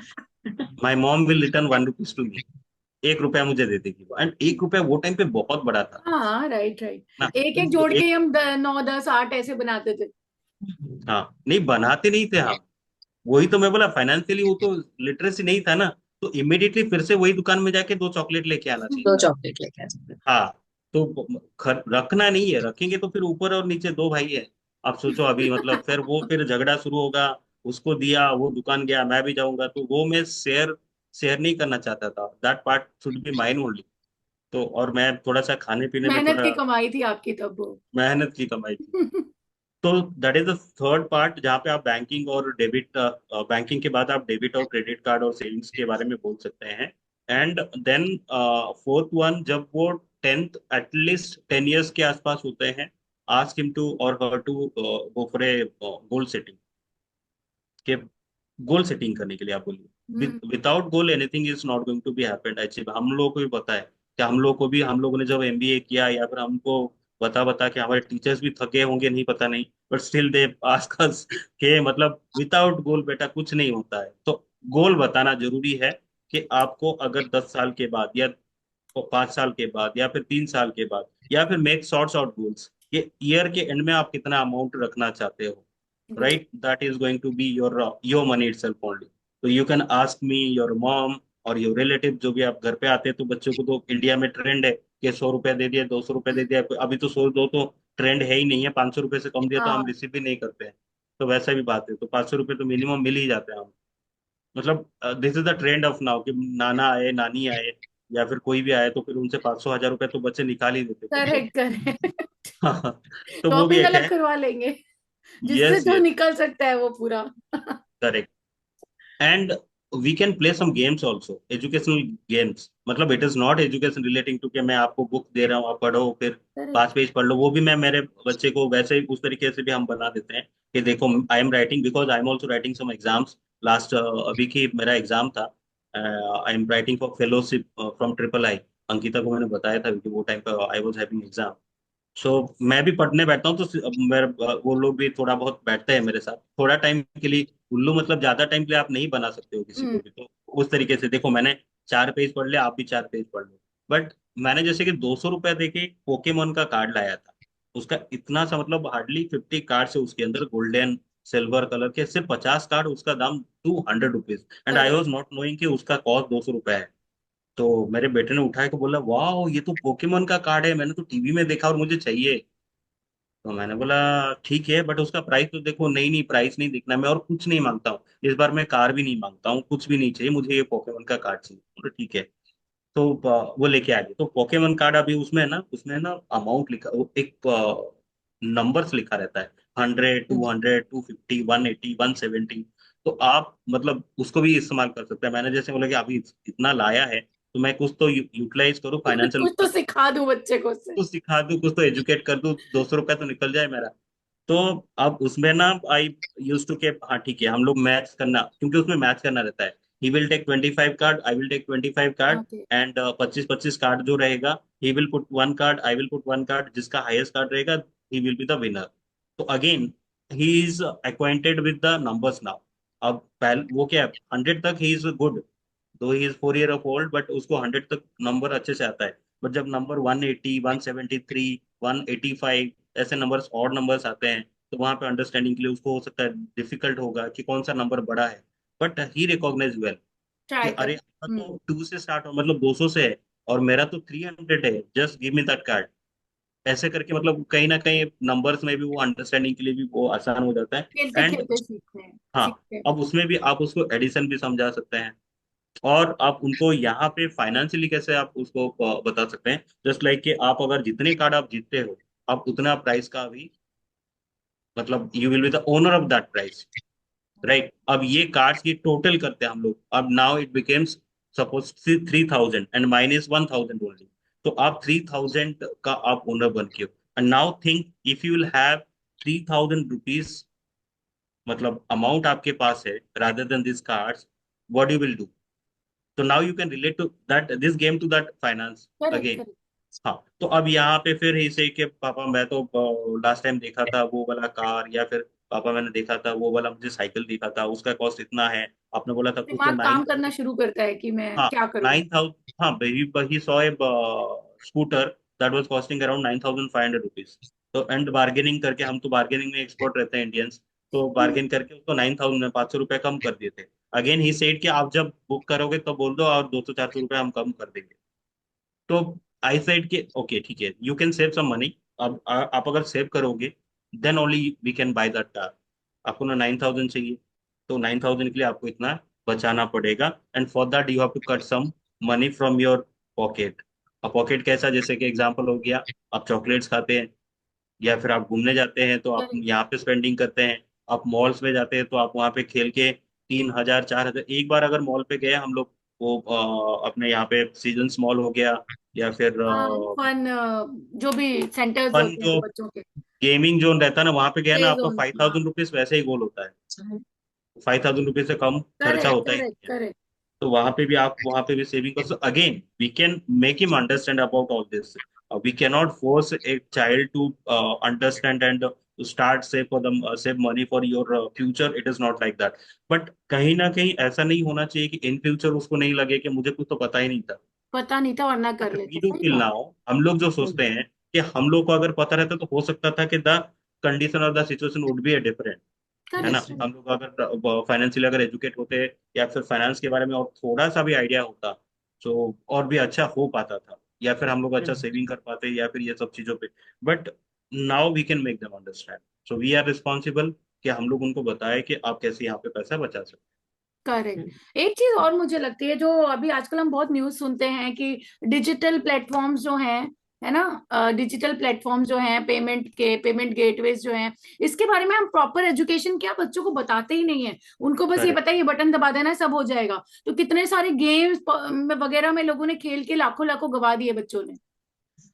my mom will return ₹1 to me. 1 रुपया मुझे दे देगी वो, एंड 1 रुपया वो टाइम पे बहुत बड़ा था हाँ, राइट ना। राइट, एक एक तो जोड़ के ही एक, हम 9, 10, 8 ऐसे बनाते थे। हाँ, नहीं बनाते नहीं थे हम। वही तो मैं बोला, फाइनेंशियली वो तो लिटरेसी नहीं था ना। तो इमिडिएटली फिर से वही दुकान में जाके 2 चॉकलेट लेके आना चाहिए दो था। चॉकलेट लेके आ जाते हाँ, तो रखना नहीं है, रखेंगे तो फिर ऊपर और नीचे 2 भाई है। आप सोचो अभी मतलब फिर वो फिर झगड़ा शुरू होगा। उसको दिया, वो दुकान गया, मैं भी जाऊंगा, तो वो मैं शेयर शेयर नहीं करना चाहता था। That part should be mine only. तो और मैं थोड़ा सा खाने पीने में मेहनत थोड़ा की कमाई थी आपकी तब वो। मेहनत की कमाई थी। तो that is the third part, जहाँ पे आप बैंकिंग और डेबिट, बैंकिंग के बाद आप डेबिट और क्रेडिट कार्ड और सेविंग्स के बारे में बोल सकते हैं। एंड देन फोर्थ वन, जब वो 10th, एटलीस्ट 10 years के आसपास होते हैं, आस्क हिम टू और her to go for a goal setting. के गोल सेटिंग करने के लिए आप बोलिए, hmm. Without goal anything is not going to be happened achieve. हम लोगों को भी पता है कि हम लोगों ने जब एमबीए किया, या फिर हमको बता बता के हमारे टीचर्स भी थके होंगे, नहीं पता नहीं, but still they ask us के मतलब विदाउट गोल बेटा कुछ नहीं होता है। तो गोल बताना जरूरी है कि आपको अगर 10 साल के बाद, या 5 साल के बाद, या फिर 3 साल के बाद, या फिर मेक शॉर्ट शॉर्ट गोल्स, ये ईयर के एंड में आप कितना अमाउंट रखना चाहते हो, good. right? That is going to be your money itself only. So you can ask me, your mom और your relative, जो भी आप घर पे आते हैं, तो बच्चों को तो इंडिया में ट्रेंड है कि 100 रुपया दे दिया, 200 रुपया दे दिया। अभी तो 100 दो तो ट्रेंड है ही नहीं है, 500 रुपये से कम दिया तो हम हाँ, रिसीव भी नहीं करते हैं। तो वैसा भी बात है, तो 500 रुपये तो मिनिमम मिल ही जाते हैं हम। मतलब this is the trend of now कि नाना आए, नानी आए, या फिर कोई भी आए, तो फिर उनसे 500 1000 रुपये तो बच्चे निकाल ही देते कुछ ना करेक्ट कुछ। करेक्ट। हाँ, तो वो भी शॉपिंग एक अलग है। करवा लेंगे, जिससे यस जो यस, निकल सकता है वो पूरा। Correct. And we can play some games also, educational games. मतलब it is not education relating to कि मैं आपको बुक दे रहा हूँ, आप पढ़ो, फिर करेक्ट। 5 पेज पढ़ लो। वो भी मैं मेरे बच्चे को वैसे ही उस तरीके से भी हम बना देते हैं कि देखो, I am writing, because I am also writing some exams. Last अभी की मेरा एग्जाम था, I am writing for fellowship from triple I. Ankita को मैंने बताया था कि वो टाइम पर I was having exam. So मैं भी पढ़ने बैठता हूँ, तो मेरे वो लोग भी थोड़ा बहुत बैठते हैं मेरे साथ थोड़ा टाइम के लिए। उल्लू मतलब ज्यादा टाइम के लिए आप नहीं बना सकते हो किसी को हम्म। भी, तो उस तरीके से देखो, मैंने 4 पेज पढ़ लिया, आप भी 4 पेज पढ़ लो। बट मैंने जैसे कि 200 रुपया देके एक पोकेमोन का कार्ड लाया था। उसका इतना सा मतलब हार्डली 50 कार्ड से उसके अंदर गोल्डन सिल्वर कलर के सिर्फ 50 कार्ड, उसका दाम ₹200। And I correct. Was not knowing कि उसका कॉस्ट 200 रुपया है। तो मेरे बेटे ने उठाया के बोला, वाह, ये तो पोकेमोन का कार्ड है, मैंने तो टीवी में देखा और मुझे चाहिए। तो मैंने बोला ठीक है, बट उसका प्राइस तो देखो। नहीं नहीं, प्राइस नहीं दिखना, मैं और कुछ नहीं मांगता हूँ इस बार, मैं कार भी नहीं मांगता हूँ, कुछ भी नहीं चाहिए मुझे, ये पोकेमोन का कार्ड चाहिए। बोला ठीक है। तो वो लेके आ गए। तो पोकेमोन कार्ड अभी उसमें ना अमाउंट लिखा, वो एक नंबर्स लिखा रहता है, 100, 200, 250, 180, 170। तो आप मतलब उसको भी इस्तेमाल कर सकते हैं। मैंने जैसे बोला कि अभी इतना लाया है, तो मैं कुछ तो यूटिलाइज करूँ फाइनेंशियल, कुछ तो सिखा दूं बच्चे को उससे। कुछ सिखा दूं, कुछ तो एजुकेट कर दूं, 200 रुपया तो निकल जाए मेरा। तो अब उसमें ना आई यूज टू के, हाँ ठीक है, हम लोग मैच करना, क्योंकि उसमें मैच करना रहता है। He will take 25 card, I will take 25 card, okay. And 25 25 card जो रहेगा, he will put 1 card, I will put 1 card, जिसका हाईएस्ट कार्ड रहेगा he will be the winner. तो again he is acquainted with the numbers now. अब पहले वो क्या है, 100 तक ही इज गुड, दो he is 4 year of old, but उसको 100 तक नंबर अच्छे से आता है। बट जब नंबर 180, 173, 185 ऐसे नंबर्स, ऑड नंबर्स आते हैं, तो वहां पे अंडरस्टैंडिंग के लिए उसको हो सकता है डिफिकल्ट होगा कि कौन सा नंबर बड़ा है। बट ही रिकॉग्नाइज वेल कि ट्राई कर। अरे आपका तो 2 से स्टार्ट हो, मतलब 200 से है, और मेरा तो 300 है, just give me that card. ऐसे करके मतलब कहीं ना कहीं नंबर्स में भी वो अंडरस्टैंडिंग के लिए भी वो आसान हो जाता है। खेलते एंड खेलते सीखते हैं, हाँ, सीखते हैं। अब उसमें भी आप उसको एडिशन भी समझा सकते हैं, और आप उनको यहाँ पे फाइनेंशियली कैसे आप उसको बता सकते हैं। जस्ट लाइक कि आप अगर जितने कार्ड आप जीतते हो, आप उतना प्राइस का भी, मतलब you will be the owner of that price, right. अब ये कार्ड्स की टोटल करते हैं हम लोग, अब now it becomes suppose 3,000 and minus 1,000 only, तो आप 3,000 का आप ओनर बन के हो। And now think if you will have 3,000 rupees, मतलब अमाउंट आपके पास है, rather than this cards, what you will do. तो now you can relate to that this game to that finance correct again. Correct. हाँ, तो अब यहाँ पे फिर इसे कि पापा मैं तो लास्ट टाइम देखा था वो वाला कार, या फिर पापा मैंने देखा था वो वाला मुझे साइकिल देखा था, उसका कॉस्ट इतना है, आपने बोला था कुछ तो दिमाग काम करना 9,000। शुरू करता है कि मैं हाँ, क्या करूँ। 9,000। हाँ, he saw a scooter that was costing around 9,500 rupees. तो एंड बार्गेनिंग करके, हम तो बार्गेनिंग में एक्सपर्ट रहते हैं इंडियंस, तो बार्गेन करके उसको 9,000 में 500 रुपये कम कर दिए थे। अगेन ही सेड कि आप जब बुक करोगे तो बोल दो, और 200-400 रुपये हम कम कर देंगे। तो आई सेड कि ओके ठीक है, you can save some money. अब आप अगर सेव करोगे, then only we can buy that car. आपको ना 9,000 चाहिए, तो 9,000 के लिए आपको इतना बचाना पड़ेगा, and for that you have to cut some money from your pocket. अब पॉकेट कैसा, जैसे कि एग्जांपल हो गया, आप चॉकलेट्स खाते हैं, या फिर आप घूमने जाते हैं तो आप करेक्ट। यहाँ पे स्पेंडिंग करते हैं, आप मॉल्स में जाते हैं तो आप वहाँ पे खेल के 3,000 4,000, एक बार अगर मॉल पे गए हम लोग, वो अपने यहाँ पे सीजन मॉल हो गया, या फिर हाँ फन, जो भी सेंटर्स फन होते हैं जो बच्चों के, गेमिंग जोन रहता है ना, वहाँ पे गया प्ले ना, आपका जोन। 5,000 रुपीज वैसे ही गोल होता है। 5,000 रुपीज से कम खर्चा करेक्ट होता ही करेक्ट नहीं है। करेक्ट। तो वहां पे भी आप वहां पे भी सेविंग कर, so again we can make him understand about all this. We can not force a child to understand and start save for the save money for your future, it is not like that. But कहीं ना कहीं ऐसा नहीं होना चाहिए कि in future उसको नहीं लगे कि मुझे कुछ तो पता ही नहीं था। पता नहीं था वरना कर बट वी लेते, डू सही फील बात। नाउ, हम लोग जो हम्म। सोचते हैं कि हम लोग को अगर पता रहता तो हो सकता था कि द कंडीशन और the situation would be a different, है ना। Correct correct. हम लोग अगर फाइनेंशियली अगर एजुकेट होते, या फिर फाइनेंस के बारे में और थोड़ा सा भी आइडिया होता, तो और भी अच्छा हो पाता था, या फिर हम लोग अच्छा हम्म। सेविंग कर पाते, या फिर ये सब चीजों पे। But now we can make them understand, so we are responsible कि हम लोग उनको बताएं कि आप कैसे यहाँ पे पैसा बचा सकते करेक्ट। एक चीज और मुझे लगती है, जो अभी आजकल हम बहुत न्यूज सुनते हैं कि डिजिटल प्लेटफॉर्म्स जो हैं, है ना, डिजिटल प्लेटफॉर्म्स जो हैं, पेमेंट गेटवेज जो हैं, इसके बारे में हम प्रॉपर एजुकेशन क्या बच्चों को बताते ही नहीं है। उनको बस ये हैं। पता है ये बटन दबा देना है सब हो जाएगा। तो कितने सारे गेम्स वगैरह में लोगों ने खेल के लाखों लाखों गवा दिए बच्चों ने।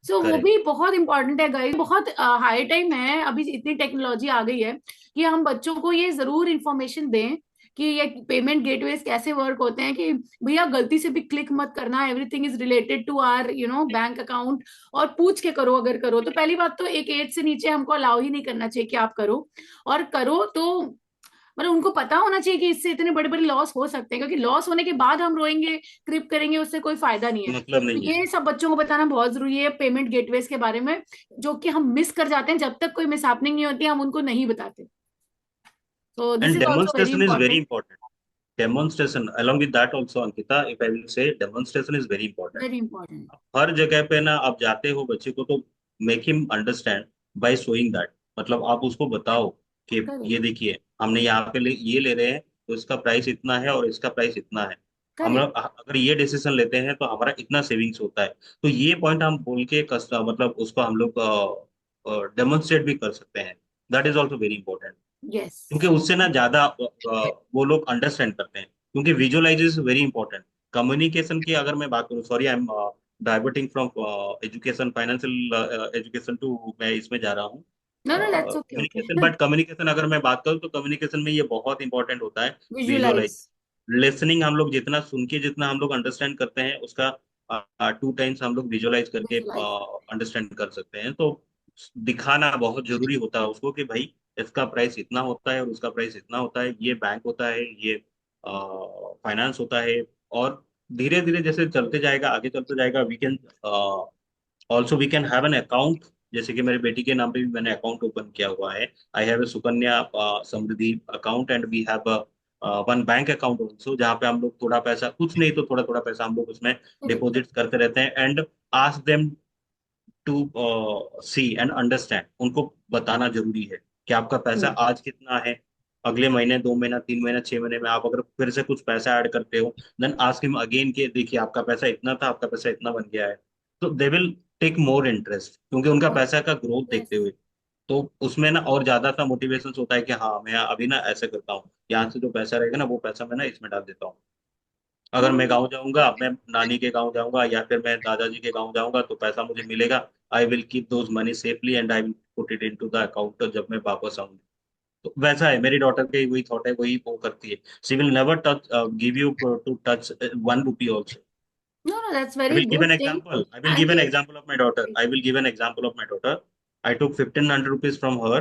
सो वो करेक्ट। भी बहुत इंपॉर्टेंट है गाइस, बहुत हाई टाइम है, अभी इतनी टेक्नोलॉजी आ गई है कि हम बच्चों को ये जरूर इंफॉर्मेशन दें कि ये पेमेंट गेटवेज कैसे वर्क होते हैं, कि भैया गलती से भी क्लिक मत करना, everything is related to our bank account, और पूछ के करो। अगर करो तो पहली बात तो एक एज से नीचे हमको अलाउ ही नहीं करना चाहिए कि आप करो, और करो तो मतलब उनको पता होना चाहिए कि इससे इतने बड़े बड़े लॉस हो सकते हैं, क्योंकि लॉस होने के बाद हम रोएंगे, क्रिप करेंगे, उससे कोई फायदा नहीं है। मतलब तो नहीं है। ये सब बच्चों को बताना बहुत जरूरी है पेमेंट गेटवेज के बारे में, जो कि हम मिस कर जाते हैं, जब तक कोई मिस नहीं होती हम उनको नहीं बताते। तो this and is also very demonstration is very important. Important. Demonstration along with that also, Ankita, if I will say, demonstration is very important. Very important. हर जगह पे ना आप जाते हो बच्चे को, तो make him understand by showing that, मतलब आप उसको बताओ कि ये करेक्ट देखिए हमने यहाँ पे ये ले रहे हैं, तो इसका प्राइस इतना है और इसका प्राइस इतना है। हम करेक्ट। लोग अगर ये डिसीजन लेते हैं तो हमारा इतना सेविंग्स होता है। तो ये पॉइंट हम बोल के मतलब उसको हम लोग डेमोन्स्ट्रेट भी कर सकते हैं। That is also very important, yes. क्योंकि उससे ना ज्यादा वो लोग अंडरस्टैंड करते हैं, क्योंकि visualize is very important. Communication की अगर मैं बात करूँ, sorry I am diverting from education, financial education to, मैं इसमें जा रहा हूँ no no that's okay okay. Communication. But communication अगर मैं बात करूँ तो कम्युनिकेशन में ये बहुत इंपॉर्टेंट होता है। Visualise, visualise. लिसनिंग, हम लोग जितना सुन के जितना हम लोग अंडरस्टैंड करते हैं, उसका 2 टाइम्स हम लोग विजुअलाइज करके विजुअलाइज। अंडरस्टैंड कर सकते हैं। तो दिखाना बहुत जरूरी होता है उसको कि भाई इसका प्राइस इतना होता है और उसका प्राइस इतना होता है, ये बैंक होता है, ये फाइनेंस होता है। और धीरे धीरे जैसे चलते जाएगा, आगे चलते जाएगा, we can also we can have an account. जैसे कि मेरे बेटी के नाम पे भी मैंने अकाउंट ओपन किया हुआ है। I have a Sukanya Samriddhi account, and we have one bank account also, जहाँ पे हम लोग थोड़ा पैसा, कुछ नहीं तो थोड़ा थोड़ा पैसा हम लोग उसमें डिपॉजिट करते रहते हैं, and ask them to see and understand. उनको बताना जरूरी है कि आपका पैसा हम्म। आज कितना है, अगले महीने, 2 महीना, 3 महीना, 6 महीने में आप अगर फिर से कुछ पैसा ऐड करते हो, देन आस्क हिम अगेन कि देखिए आपका पैसा इतना था, आपका पैसा इतना बन गया है। तो they will take more interest, क्योंकि उनका पैसा का ग्रोथ देखते यस। हुए। तो उसमें ना और ज्यादा सा मोटिवेशन होता है कि हाँ मैं अभी ना ऐसे करता हूँ, यहाँ से जो पैसा रहेगा ना वो पैसा मैं ना इसमें डाल देता हूँ। अगर मैं गाँव जाऊंगा, मैं नानी के गाँव जाऊंगा या फिर मैं दादाजी के गाँव जाऊंगा, तो पैसा मुझे मिलेगा। I will keep those money safely and I will put it into the account जब मैं वापस आऊंगी। तो वैसा है, मेरी डॉटर के वही थॉट है, वही वो करती है। She will never touch give you to touch 1 rupee also. No, no, that's I very will give good an thing. example. I will give And an example of my daughter. I will give an example of my daughter. I took 1,500 rupees from her.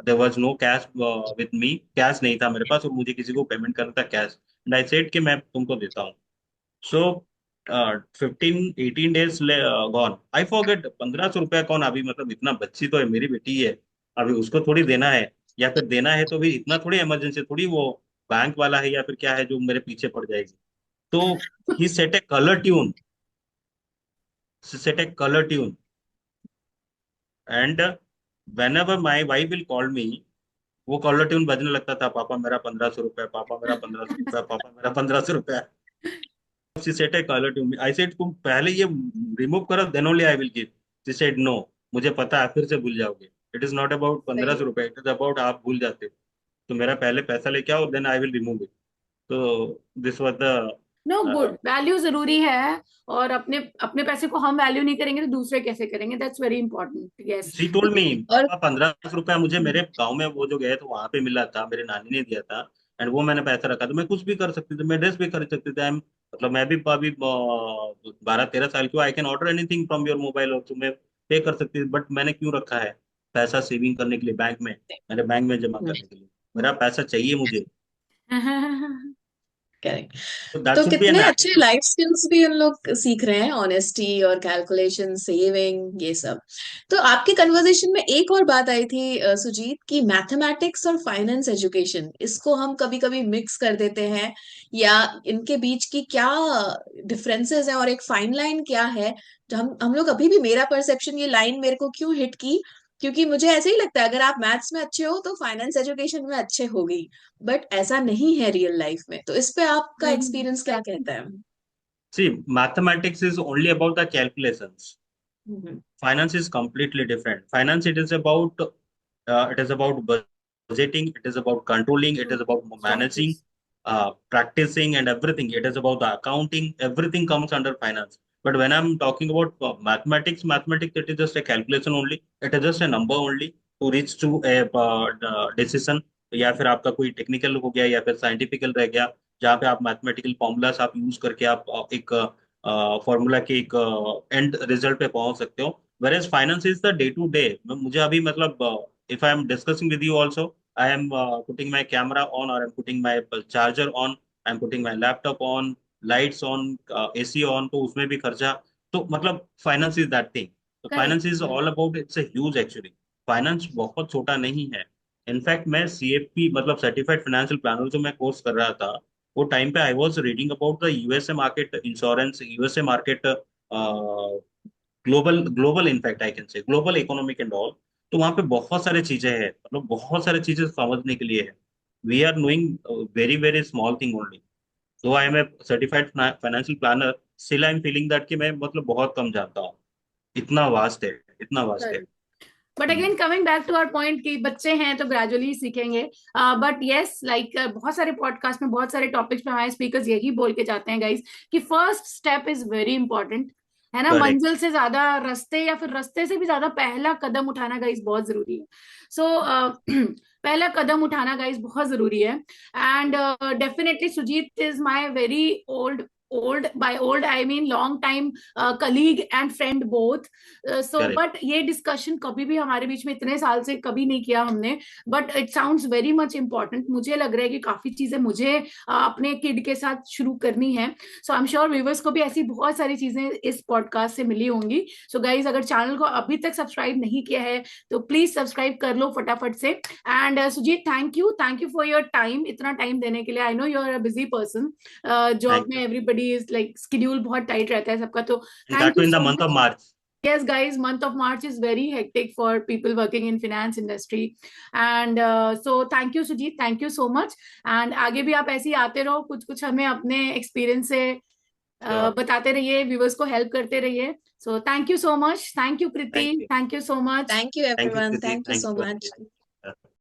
There was no cash with me. Cash नहीं था मेरे पास और मुझे किसी को payment करना था cash. And I said कि मैं तुमको देता हूँ। So 15-18 days gone. I forget 1,500 रुपया कौन अभी, मतलब इतना बच्ची तो है मेरी बेटी है, अभी उसको थोड़ी देना है, या फिर देना है तो भी इतना थोड़ी इमरजेंसी, थोड़ी वो बैंक वाला है या फिर क्या है जो मेरे पीछे पड़ जाएगी। तो he set a colour tune, set a color tune, and whenever my wife will call me, वो कॉलर ट्यून बजने लगता था, पापा मेरा 1,500 रुपया, पापा मेरा 1,500 रुपया, पापा मेरा 1,500 रुपया। She set a caller tune, I said तुम पहले ये रिमूव करो, then only I will give. She said no, मुझे पता है फिर से भूल जाओगे। इट इज नॉट अबाउट पंद्रह सही सौ है। रुपया इट इज अबाउट आप भूल जाते हो। तो मेरा पहले पैसा लेके आओ, then I will remove it. तो this was the no, good, value जरूरी है। और अपने अपने पैसे को हम वैल्यू नहीं करेंगे तो दूसरे कैसे करेंगे? That's very important. Yes. She told me, और पापा 1,500 रुपया मुझे मेरे गांव में वो जो गए थे वहां पे मिला था, मेरे नानी ने दिया था, एंड वो मैंने पैसा रखा था, मैं कुछ भी कर सकती थी, मैं ड्रेस भी खरीद सकती थी। मतलब मैं भी अभी 12-13 साल की हूँ, I can order anything from your mobile और मैं पे कर सकती थी, बट मैंने क्यों रखा है पैसा सेविंग करने के लिए बैंक में, मेरे बैंक में जमा करने के लिए। मेरा पैसा चाहिए मुझे। करेक्ट। तो दैट तो शुड बी एन कितने अच्छे एटीट्यूड। लाइफ स्किल्स भी हम लोग सीख रहे हैं, ऑनेस्टी और कैलकुलेशन, सेविंग, ये सब। तो आपके कन्वर्सेशन में एक और बात आई थी सुजीत, की मैथमेटिक्स और फाइनेंस एजुकेशन, इसको हम कभी कभी मिक्स कर देते हैं, या इनके बीच की क्या डिफरेंसेस हैं और एक फाइन लाइन क्या है? जो हम लोग अभी भी, मेरा परसेप्शन, ये लाइन मेरे को क्यों हिट की, क्योंकि मुझे ऐसे ही लगता है अगर आप मैथ्स में अच्छे हो तो फाइनेंस एजुकेशन में अच्छे होगी, बट ऐसा नहीं है रियल लाइफ में। तो इस पे आपका नहीं। एक्सपीरियंस क्या कहता है? See, mathematics is only about the calculations, hmm. finance is completely different. Finance, it is about budgeting, it is about controlling, it is about managing, Strategies. practicing and everything. It is about the accounting, everything comes under finance. But when I'm talking about mathematics, it is just a calculation only, it is just a number only to reach to a decision। या फिर आपका कोई technical हो गया या फिर scientifical रह गया, जहाँ पे आप मैथमेटिकल फॉर्मूलाज आप यूज करके आप एक फॉर्मूला के एक एंड रिजल्ट पे पहुंच सकते हो। whereas finance is the day to day। मुझे अभी मतलब if I am discussing with you also, I am putting my camera on, or I'm putting my charger on, I'm putting my laptop on, lights on, AC on, तो उसमें भी खर्चा। तो मतलब finance is that thing। तो correct. finance is all about, it's a huge actually। Finance बहुत छोटा नहीं है। इनफैक्ट मैं CFP मतलब सर्टिफाइड फाइनेंशियल प्लानर जो मैं कोर्स कर रहा था, वो टाइम पे I was reading about the USA market, insurance USA market, global global in fact I can से ग्लोबल इकोनॉमिक एंड ऑल। तो वहाँ पे बहुत सारी चीजें हैं, मतलब बहुत सारी चीजें समझने के लिए है। We are knowing very very small thing only. Though I am a certified financial planner, still I am feeling that कि मैं मतलब बहुत कम जानता हूँ। इतना वास्ट है, इतना वास्ट है। But again coming back to our point कि बच्चे हैं तो ग्रेजुअली सीखेंगे। बट यस, लाइक बहुत सारे पॉडकास्ट में, बहुत सारे टॉपिक्स पे हमारे स्पीकर्स यही बोल के जाते हैं गाइस, कि first step is very important. है ना? करेक्ट। मंजिल से ज्यादा रास्ते, या फिर रास्ते से भी ज्यादा पहला कदम उठाना गाइस बहुत जरूरी है। सो पहला कदम उठाना गाइस बहुत जरूरी है। And definitely Sujeet is my very old old, by old I mean long time colleague and friend both. So Correct. but ये discussion कभी भी हमारे बीच में इतने साल से कभी नहीं किया हमने, but it sounds very much important. मुझे लग रहा है कि काफी चीजें मुझे अपने किड के साथ शुरू करनी है. So I'm sure viewers को भी ऐसी बहुत सारी चीजें इस पॉडकास्ट से मिली होंगी. So guys, अगर चैनल को अभी तक सब्सक्राइब नहीं किया है तो प्लीज सब्सक्राइब कर लो फटाफट से. And Sujeet, thank you for your time, इतना टाइम देने के लिए. I know you are a busy person, job Thank में you. Everybody is like schedule बहुत टाइट रहता है सबका, तो And thank that too you in the so month of much. March. Yes, guys, month of March is very hectic for people working in finance industry. And so thank you, Sujit. Thank you so much. And आगे भी आप ऐसे ही आते रहो, कुछ कुछ हमें अपने एक्सपीरियंस से Sure. बताते रहिए, व्यूवर्स को हेल्प करते रहिए. So thank you so much. Thank you, Kriti. Thank you. Thank you so much. Thank you, Thank you, everyone. Kriti. Thank you Thank so you, much. Ankita.